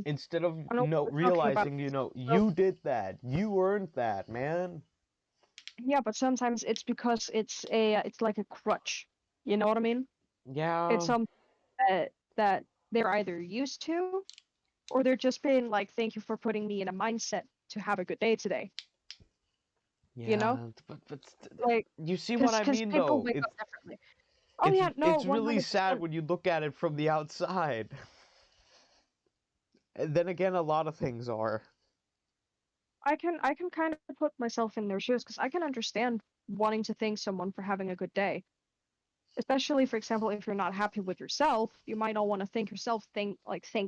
instead of I know we're talking about realizing, so you did that, you earned that, man. yeah, but sometimes it's because it's like a crutch. You know what I mean? It's Yeah, something that they're either used to or they're just being like, thank you for putting me in a mindset to have a good day today. You know? yeah, but Like, you see what because I mean, people though. wake up differently. Oh It's yeah, no, it's really sad 100%. when you look at it from the outside. And then again, a lot of things are. I can kind of put myself in their shoes because I can understand wanting to thank someone for having a good day. Especially, for example, if you're not happy with yourself, you might not want to thank yourself. Thank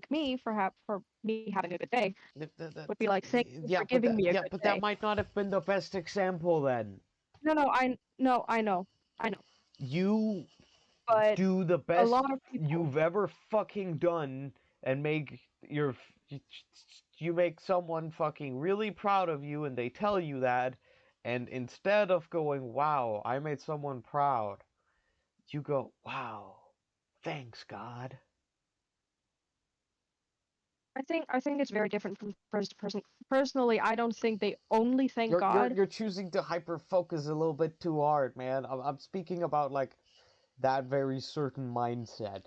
me for me having a good day. Would be like, thank you Yeah, for giving me a yeah, good but that day. might not have been the best example then. No, no, I know, I know. You But do the a best lot of people, you've ever fucking done and make your you make someone fucking really proud of you and they tell you that, and instead of going, "Wow, I made someone proud," you go, "Wow, thanks God." I think it's very different from person to person. Personally, I don't think they only thank You're God. you're choosing to hyper focus a little bit too hard, man. I'm speaking about like that very certain mindset.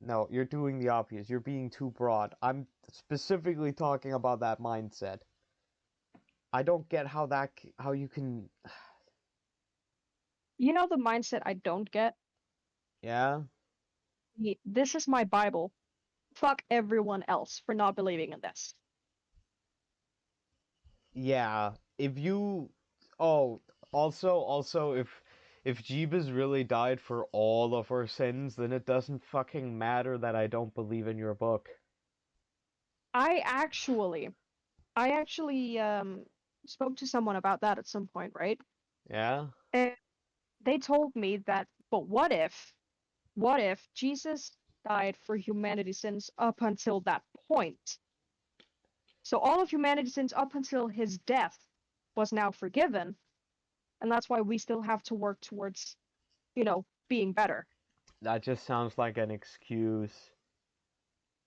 No, you're doing the opposite. You're being too broad. I'm specifically talking about that mindset. I don't get how you can. You know the mindset I don't get? Yeah, This is my Bible. Fuck everyone else for not believing in this. yeah. If you, oh, also, if Jeebus really died for all of our sins, then it doesn't fucking matter that I don't believe in your book. I actually, I actually spoke to someone about that at some point, right? Yeah, And they told me that, but what if Jesus died for humanity's sins up until that point? So all of humanity's sins up until his death was now forgiven, and that's why we still have to work towards, being better. that just sounds like an excuse.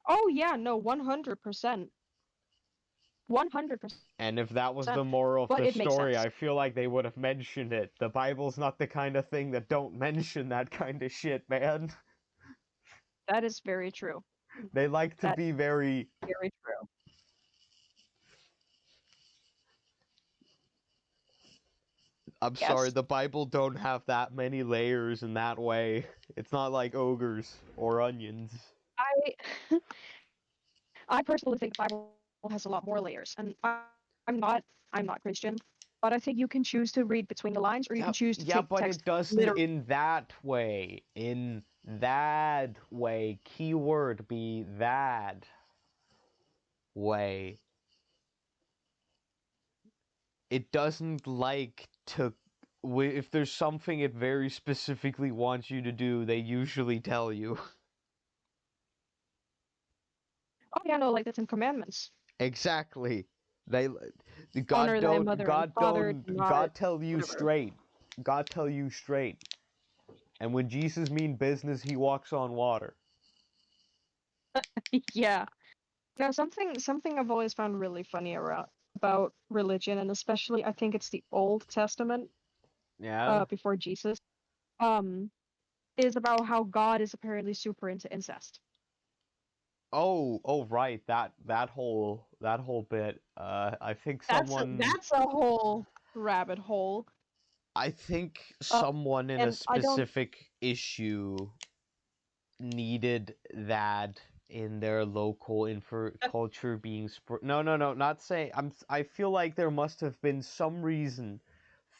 Oh yeah, no, 100%. 100%. And if that was the moral of But the it makes story, sense. I feel like they would have mentioned it. The Bible's not the kind of thing that don't mention that kind of shit, man. That is very true. They like to That be very. is very true. I'm sorry, Yes. the Bible don't have that many layers in that way. It's not like ogres or onions. I I personally think the Bible has a lot more layers. And I'm not I'm not Christian, but I think you can choose to read between the lines, or you Yeah, can choose to yeah, take the but text it doesn't literally. in that way. In that way. Keyword be that way. It doesn't like to. If there's something it very specifically wants you to do, they usually tell you. Oh yeah, no, like the Ten Commandments. Exactly. They Honor thy mother and father, do not God tell you whatever. straight. God tell you straight. And when Jesus mean business, he walks on water. Yeah. Now something I've always found really funny about religion, and especially I think it's the Old Testament, Yeah. before Jesus, um, is about how God is apparently super into incest. Oh right, that whole bit. That's a whole rabbit hole. I think Uh, someone in a and I don't. specific issue needed that in their local culture being no, not saying I feel like there must have been some reason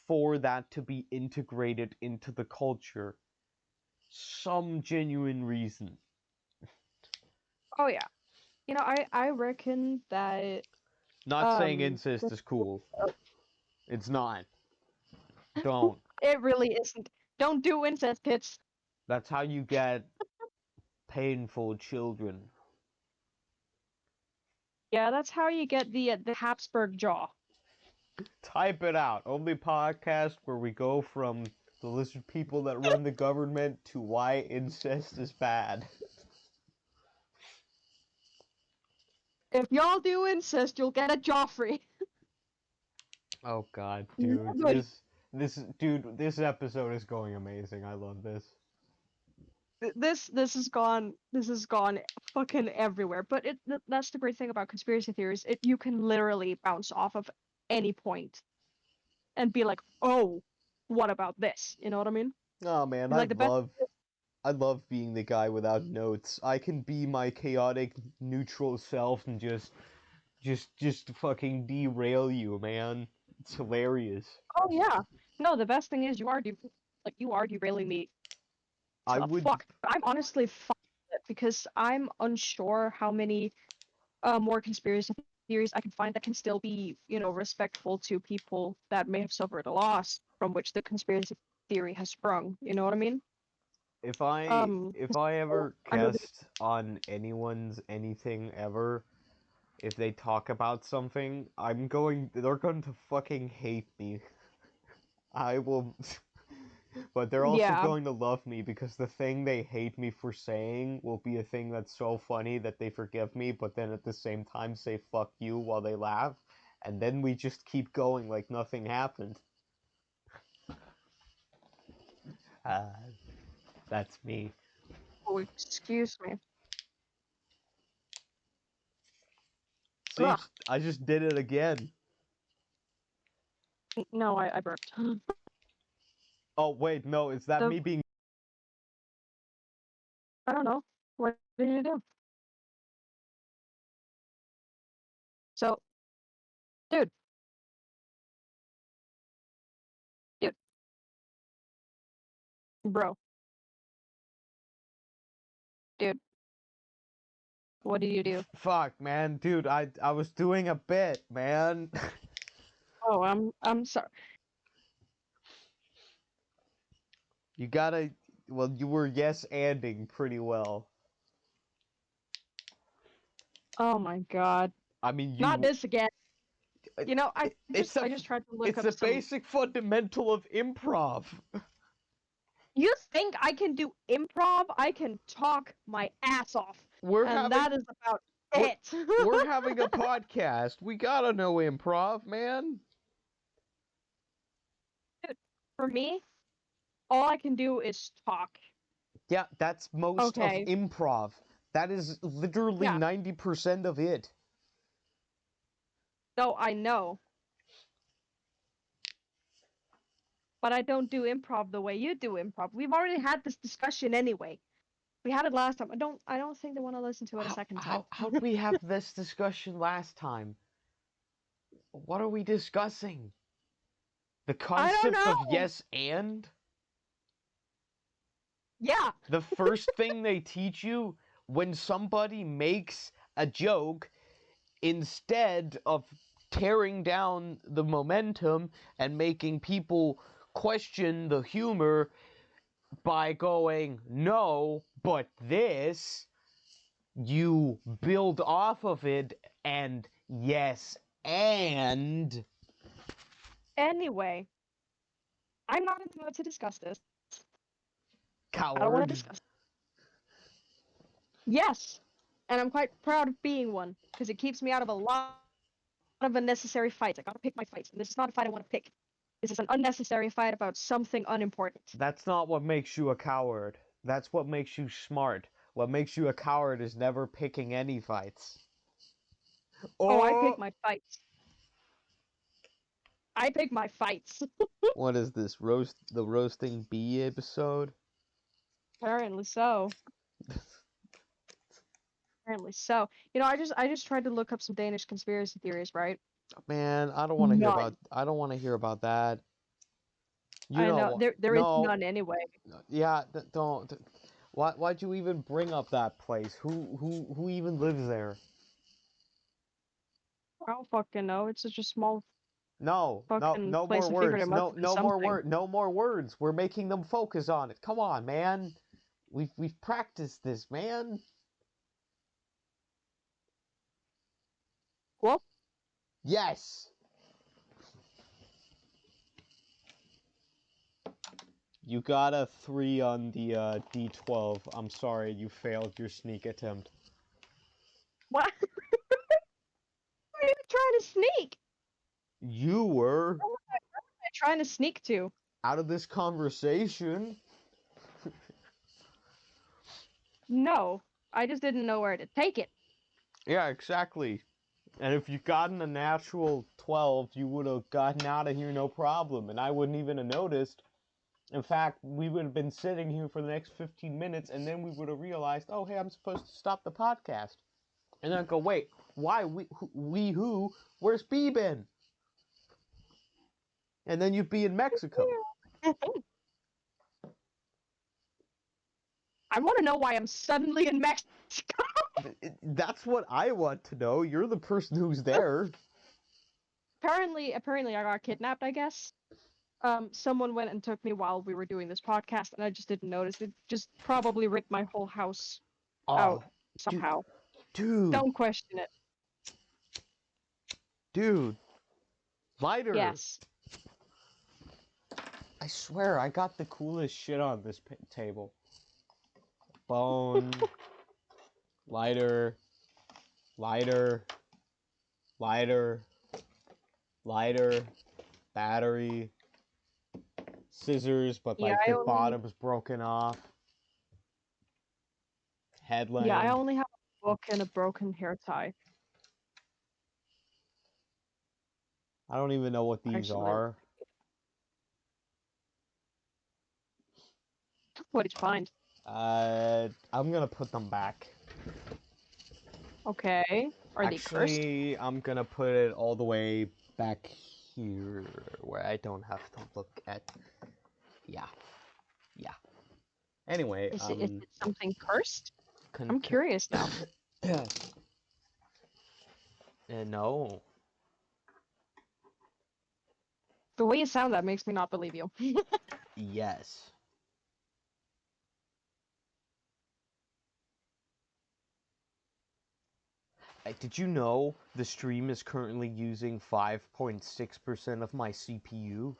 for that to be integrated into the culture. Some genuine reason. Oh yeah, I reckon that Not saying um, incest the- is cool. It's not. Don't. it really isn't. Don't do incest, kids. That's how you get painful children. Yeah, that's how you get the Habsburg jaw. Type it out. Only podcast where we go from the lizard people that run the government to why incest is bad. If y'all do incest, you'll get a Joffrey. Oh god, dude. Nobody. This episode is going amazing. I love this. This has gone fucking everywhere. But that's the great thing about conspiracy theories. You can literally bounce off of any point and be like, oh, what about this? You know what I mean? Oh man, And like the best. I love being the guy without notes. I can be my chaotic neutral self and just fucking derail you, man. It's hilarious. Oh yeah. No, the best thing is you are derailing me I to would fuck. I'm honestly fine with it because I'm unsure how many more conspiracy theories I can find that can still be, respectful to people that may have suffered a loss from which the conspiracy theory has sprung. You know what I mean? if 'Cause I ever I know that, guessed on anyone's anything ever, if they talk about something, they're going to fucking hate me. I will but they're also yeah. going to love me because the thing they hate me for saying will be a thing that's so funny that they forgive me, but then at the same time say fuck you while they laugh, and then we just keep going like nothing happened. Uh, that's me. Oh, excuse me. See, Ugh. I just did it again. No, I burped. Oh wait, no, is that The me being I don't know. What did you do? So, dude, dude, bro, dude, what did you do? fuck, man, dude, I was doing a bit, man. Oh, I'm sorry. You gotta, well, you were yes anding pretty well. Oh my God. I mean, Not you this again. it's I just tried to look it's up a some. basic fundamental of improv. You think I can do improv? I can talk my ass off, We're and having that is about we're it. we're having a podcast. We gotta know improv, man. Dude, for me, all I can do is talk. Yeah, that's most of Okay. improv. That is literally Yeah. 90% of it. No, I know, but I don't do improv the way you do improv. We've already had this discussion anyway. We had it last time. I don't think they want to listen to it a second time. How did we have this discussion last time? What are we discussing? The I don't concept of know. yes and? Yeah. The first thing they teach you when somebody makes a joke, instead of tearing down the momentum and making people question the humor by going, no, but this, you build off of it and yes, and Anyway, I'm not in the mood to discuss this. I don't want to coward. discuss. Yes, and I'm quite proud of being one because it keeps me out of a lot of unnecessary fights. I gotta pick my fights, and this is not a fight I want to pick. This is an unnecessary fight about something unimportant. That's not what makes you a coward. That's what makes you smart. What makes you a coward is never picking any fights. Oh, I pick Oh! my fights. I pick my fights. What is this? The roasting bee episode? Apparently so. Apparently so. You know, I just tried to look up some Danish conspiracy theories, right? Man, I don't want to hear about None. I don't want to hear about that. You I know know what? there is No. none anyway. Yeah, don't. Why'd you even bring up that place? Who even lives there? I don't fucking know. It's such a small fucking No place. more I figured words. it must have been something. No more words. We're making them focus on it. Come on, man. We've practiced this, man. Well, Yes. You got a 3 on the D12. I'm sorry, you failed your sneak attempt. what? Who are you trying to sneak? You were Where was I trying to sneak to? out of this conversation. No, I just didn't know where to take it. Yeah, exactly. And if you'd gotten a natural 12, you would have gotten out of here no problem, and I wouldn't even have noticed. In fact, we would have been sitting here for the next 15 minutes, and then we would have realized, oh, hey, I'm supposed to stop the podcast. And then go, wait, why? Who? Where's B been? And then you'd be in Mexico. I want to know why I'm suddenly in Mexico. That's what I want to know. You're the person who's there. Apparently, I got kidnapped. I guess. Someone went and took me while we were doing this podcast, and I just didn't notice. It just probably ripped my whole house out Oh, dude, somehow. dude, Don't question it. dude. Lighter. Yes. I swear, I got the coolest shit on this table. Bone. Lighter. Lighter. Lighter. Lighter. Battery. Scissors, but Yeah, like the bottom's broken off. Headlamp. Yeah, I only have a book and a broken hair tie. I don't even know what these Actually, are. what did you find? I'm gonna put them back. Okay. Are they cursed? Actually, I'm gonna put it all the way back here where I don't have to look at. Yeah. Yeah. Anyway, Is it something cursed? I'm curious now. No. The way you sound that makes me not believe you. Yes. Did you know the stream is currently using 5.6% of my CPU?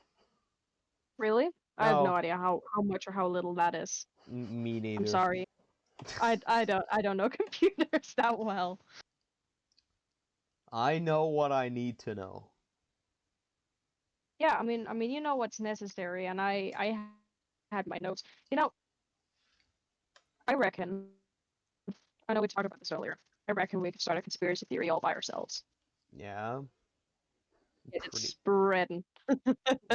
Really? I have no No, idea how much or how little that is. me I'm neither. sorry. I don't know computers that well. I know what I need to know. Yeah, I mean, you know what's necessary, and I had my notes. You know, I reckon. I know we talked about this earlier. I reckon we could start a conspiracy theory all by ourselves. Yeah. Get it Pretty spreading.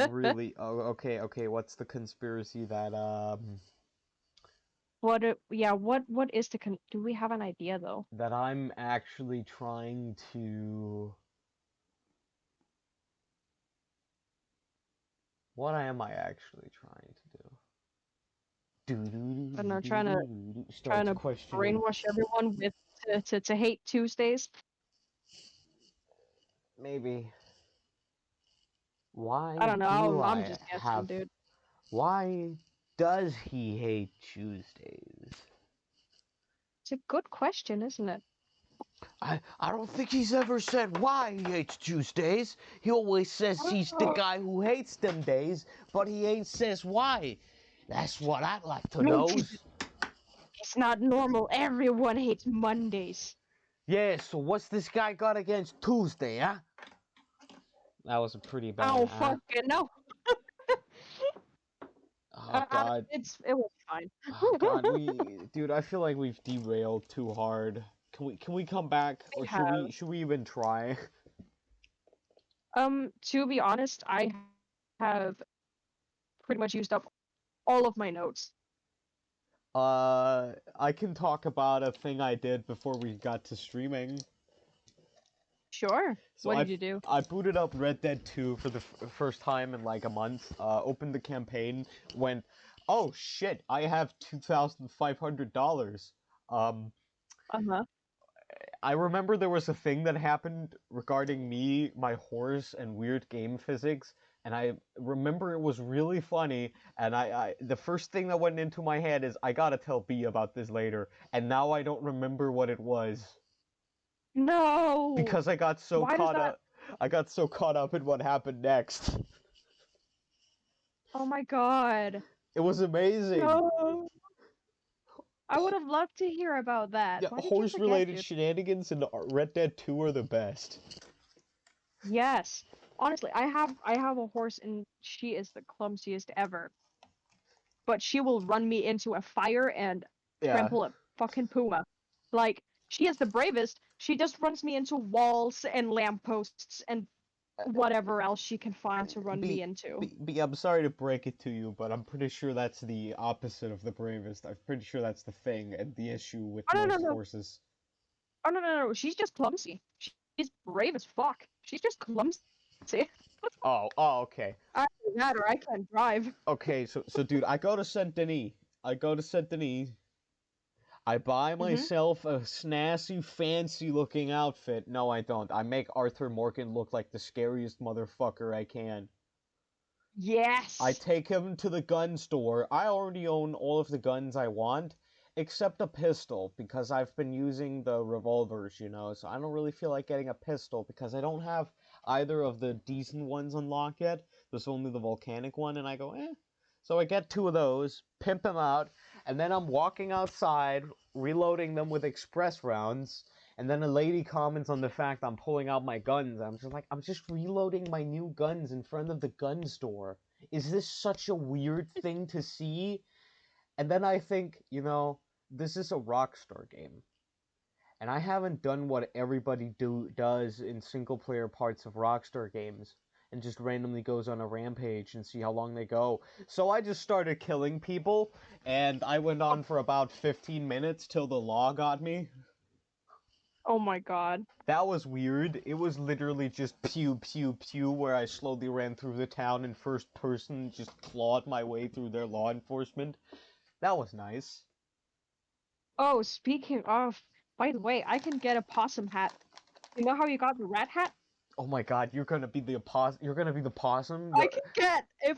really. Oh, okay. What's the conspiracy that what is the do we have an idea though? That I'm actually trying to... What am I actually trying to do? I don't know, trying Starts to questioning. brainwash everyone with to hate Tuesdays. Maybe. I Why don't know. do I'm I just guessing, have... dude. Why does he hate Tuesdays? It's a good question, isn't it? I don't think he's ever said why he hates Tuesdays. He always says he's the Oh, guy who hates them days, but he ain't says why. That's what I'd like to I mean, know. it's not normal. Everyone hates Mondays. Yeah, so what's this guy got against Tuesday, huh? That was a pretty bad, Oh, fucking no. Oh god. It was fine. Oh god, dude, I feel like we've derailed too hard. Can we come back, or We have. should we even try? To be honest, I have pretty much used up all of my notes. I can talk about a thing I did before we got to streaming. Sure. So What did you do? I booted up Red Dead 2 for the first time in like a month. Opened the campaign, went, oh shit, I have $2,500. Um, Uh-huh. I remember there was a thing that happened regarding me, my horse, and weird game physics, and I remember it was really funny. And the first thing that went into my head is I gotta tell B about this later, and now I don't remember what it was. No. Because I got so Why does caught that? up I got so caught up in what happened next. Oh my god. It was amazing. No. I would have loved to hear about that. Yeah, Why did you forget, horse-related dude? shenanigans in Red Dead 2 are the best. Yes. Honestly, I have a horse and she is the clumsiest ever. But she will run me into a fire and Yeah. trample a fucking puma. Like, she is the bravest. She just runs me into walls and lampposts and whatever else she can find to run me into. I'm sorry to break it to you, but I'm pretty sure that's the opposite of the bravest. I'm pretty sure that's the thing and the issue with Oh no no most no. horses. Oh no. She's just clumsy. She's brave as fuck. She's just clumsy. Oh, okay. Either that or I can't drive. Okay, so dude, I go to Saint Denis. I go to Saint Denis. I buy Mm-hmm. myself a snazzy, fancy-looking outfit. No, I don't. I make Arthur Morgan look like the scariest motherfucker I can. I Yes. take him to the gun store. I already own all of the guns I want, except a pistol, because I've been using the revolvers, so I don't really feel like getting a pistol, because I don't have either of the decent ones unlocked yet. There's only the volcanic one, and I go, eh. So I get two of those, pimp them out, and then I'm walking outside, reloading them with express rounds, and then a lady comments on the fact I'm pulling out my guns. I'm just like, I'm just reloading my new guns in front of the gun store. Is this such a weird thing to see? And then I think, this is a Rockstar game. And I haven't done what everybody does in single player parts of Rockstar games and just randomly goes on a rampage and see how long they go. So I just started killing people, and I went on for about 15 minutes till the law got me. Oh my god. That was weird. It was literally just pew, pew, pew, where I slowly ran through the town in first person, just clawed my way through their law enforcement. That was nice. Oh, speaking of, by the way, I can get a possum hat. You know how you got the rat hat? Oh my god, you're gonna be the possum? I can get if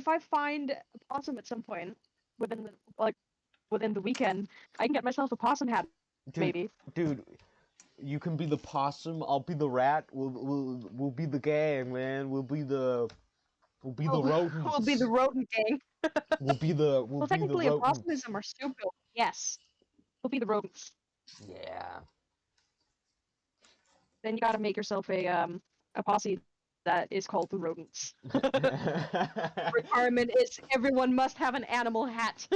I find a possum at some point within the weekend, I can get myself a possum hat, Dude, maybe. dude, you can be the possum, I'll be the rat, we'll be the gang, man. We'll be the We'll be the rodents. rodent gang. We'll Well, be the technically, a possum is rodents. a marsupial. Yes, we'll be the rodents. Yeah. Then you gotta make yourself a posse that is called the rodents. Requirement is everyone must have an animal hat.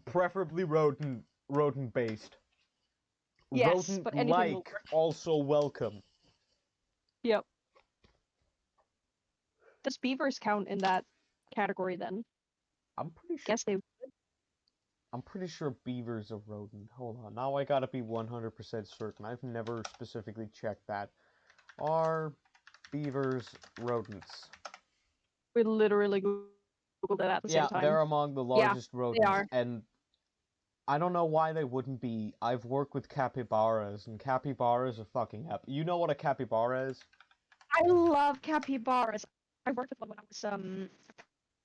Preferably rodent based. Yes, Rodent but anything will like work. also welcome. Yep. Does beavers count in that category then? I'm pretty sure. Guess they would. I'm pretty sure beaver's a rodent. Hold on, now I gotta be 100% certain. I've never specifically checked that. Are beavers rodents? We literally Googled it at the same Yeah, they're time. among the Yeah, largest they rodents, are. and I don't know why they wouldn't be. I've worked with capybaras, and capybaras are fucking happy. You know what a capybara is? I love capybaras. I worked with one when I was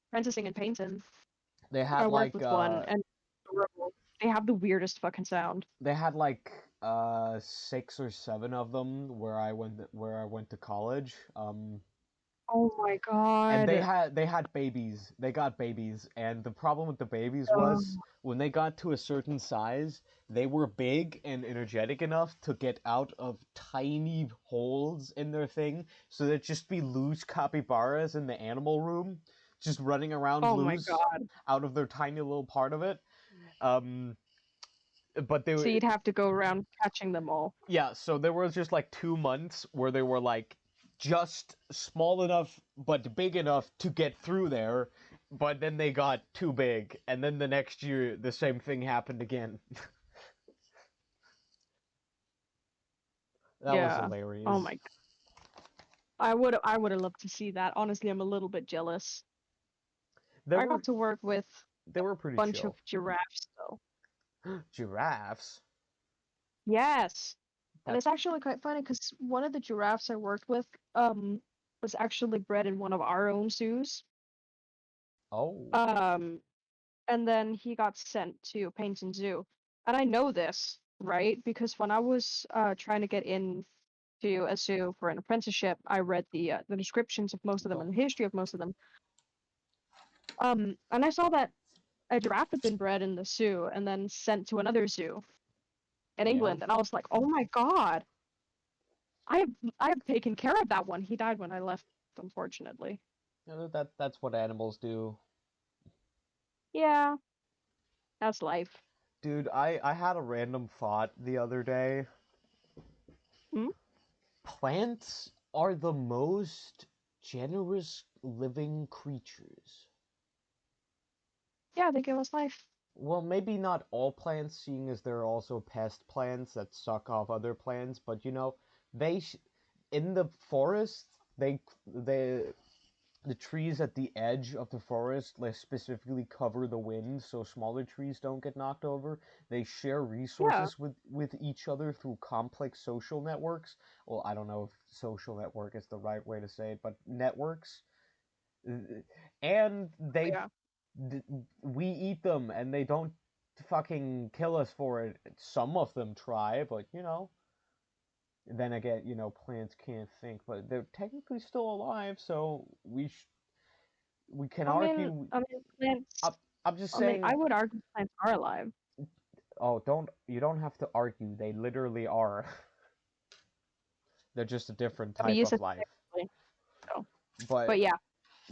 apprenticing in painting. They I had worked like with one, and they have the weirdest fucking sound. they had like 6 or 7 of them where I went to college. Oh my And they god. had babies. They got babies, and the problem with the babies Oh, was when they got to a certain size, they were big and energetic enough to get out of tiny holes in their thing, so there'd just be loose capybaras in the animal room, just running around oh my loose god. out of their tiny little part of it. Um, but they So were you'd have to go around catching them all. Yeah, so there was just like 2 months where they were like just small enough but big enough to get through there, but then they got too big, and then the next year the same thing happened again. That was Yeah. Oh hilarious. my god. I would have loved to see that. Honestly, I'm a little bit jealous. They I were got to work with they were a pretty bunch of chill. giraffes though. Giraffes? Yes. And That it's actually quite funny because one of the giraffes I worked with um was actually bred in one of our own zoos. oh Um and then he got sent to Paignton Zoo. And I know this, right? Because when I was trying to get in to a zoo for an apprenticeship, I read the descriptions of most of them go. and the history of most of them. And I saw that a giraffe had been bred in the zoo and then sent to another zoo in Yeah. England, and I was like, "Oh my god, I have I have taken care of that one." He died when I left, unfortunately. That's what animals do. Yeah, that's life. Dude, I had a random thought the other day. Hmm? Plants are the most generous living creatures. Yeah, they give us life. Well, maybe not all plants, seeing as there are also pest plants that suck off other plants, but they sh in the forest, they the trees at the edge of the forest, like, specifically cover the wind so smaller trees don't get knocked over. They share Yeah, resources with each other through complex social networks. Well, I don't know if social network is the right way to say it, but networks. And yeah. we eat them, and they don't fucking kill us for it. Some of them try, but then again, plants can't think, but they're technically still alive, so we can argue. Plants. I'm, I'm just I mean, I saying. would argue plants are alive. Oh, you don't have to argue. They literally are. They're just a different I mean, type you of said life. technically, so. But But yeah.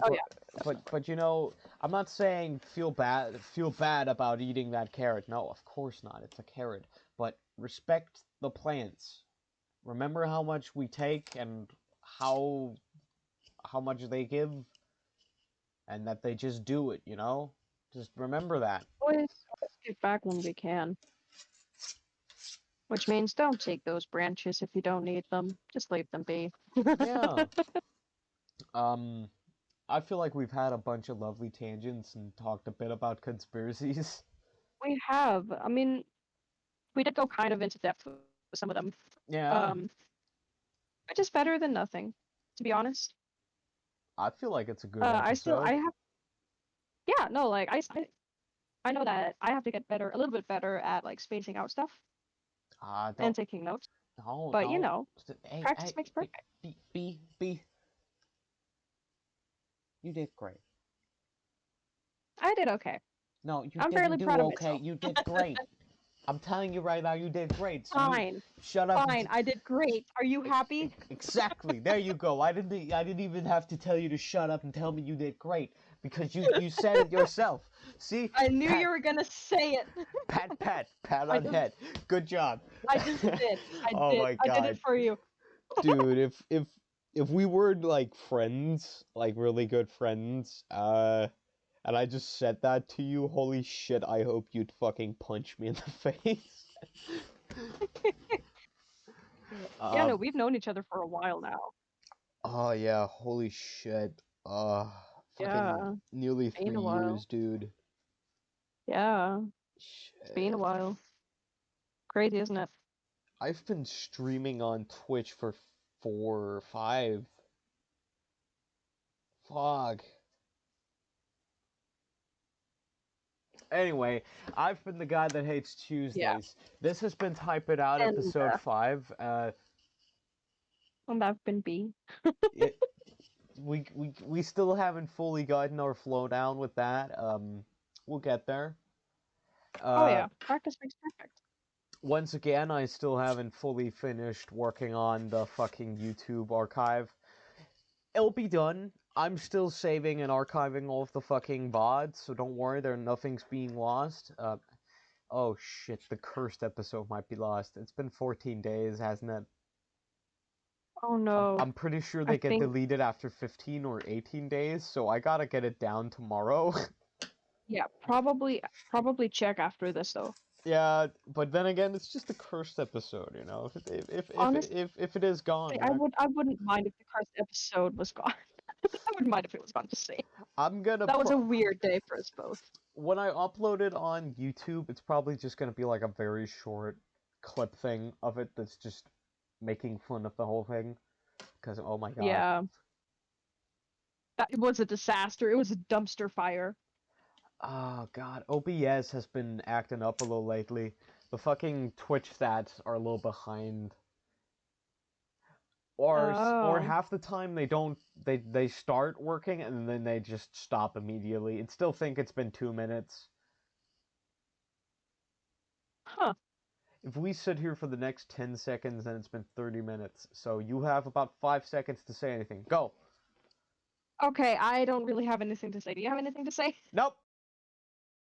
Oh but yeah. but I'm not saying feel bad about eating that carrot. No, of course not. It's a carrot. But respect the plants. Remember how much we take and how how much they give, and that they just do it, Just remember that. Always give back when we can. Which means don't take those branches if you don't need them. Just leave them be. Yeah. Um I feel like we've had a bunch of lovely tangents and talked a bit about conspiracies. We have. I mean, we did go kind of into depth with some of them. Yeah. Um, which is better than nothing, to be honest. I feel like it's a good I episode. have, yeah, no, like I know that I have to get better, a little bit better at like spacing out stuff and Don't taking notes. no But you no. know, Hey practice hey makes perfect. B, you did great. I did okay. No, you I'm fairly didn't do proud of okay. myself. You did great. I'm telling you right now, you did great. So you Fine, shut up. fine. I did great. Are you happy? Exactly. There you go. I didn't even have to tell you to shut up and tell me you did great because you said it yourself. See? I knew Pat you were gonna say it. pat I on just, head. Good job. I just did. Oh my I did it god. for you. Dude, if we were like friends, like really good friends, and I just said that to you, holy shit, I hope you'd fucking punch me in the face. Yeah, no, Um, we've known each other for a while now. oh yeah, holy shit. Fucking Yeah, nearly been a 3 years, while. dude. Yeah, it's been a Shit. while. Crazy, isn't it? I've been streaming on Twitch for 4 or 5. Fuck. Anyway, I've been the guy that hates Yeah, Tuesdays. This has been Type It Out and episode 5. I've been B. It, we still haven't fully gotten our flow down with that. We'll get there. Oh Uh, yeah, practice makes perfect. Once again, I still haven't fully finished working on the fucking YouTube archive. It'll be done. I'm still saving and archiving all of the fucking VODs, so don't worry, nothing's being lost. Oh shit, the cursed episode might be lost. It's been 14 days, hasn't it? Oh I'm, no, I'm pretty sure I they get think deleted after 15 or 18 days, so I gotta get it down tomorrow. yeah, probably check after this though. Yeah, but then again, it's just a cursed episode, you know. Honestly, If it is gone, you know, I wouldn't mind if the cursed episode was gone. I wouldn't mind if it was gone. Just say I'm gonna that was a weird day for us both. when I upload it on YouTube, it's probably just gonna be like a very short clip thing of it that's just making fun of the whole thing. Because oh my god. Yeah, it was a disaster. It was a dumpster fire. Oh god, OBS has been acting up a little lately. The fucking Twitch stats are a little behind. Or Oh, half the time they start working and then they just stop immediately and still think it's been 2 minutes. huh. If we sit here for the next 10 seconds, then it's been 30 minutes. So you have about 5 seconds to say anything. Go! Okay, I don't really have anything to say. Do you have anything to say? Nope!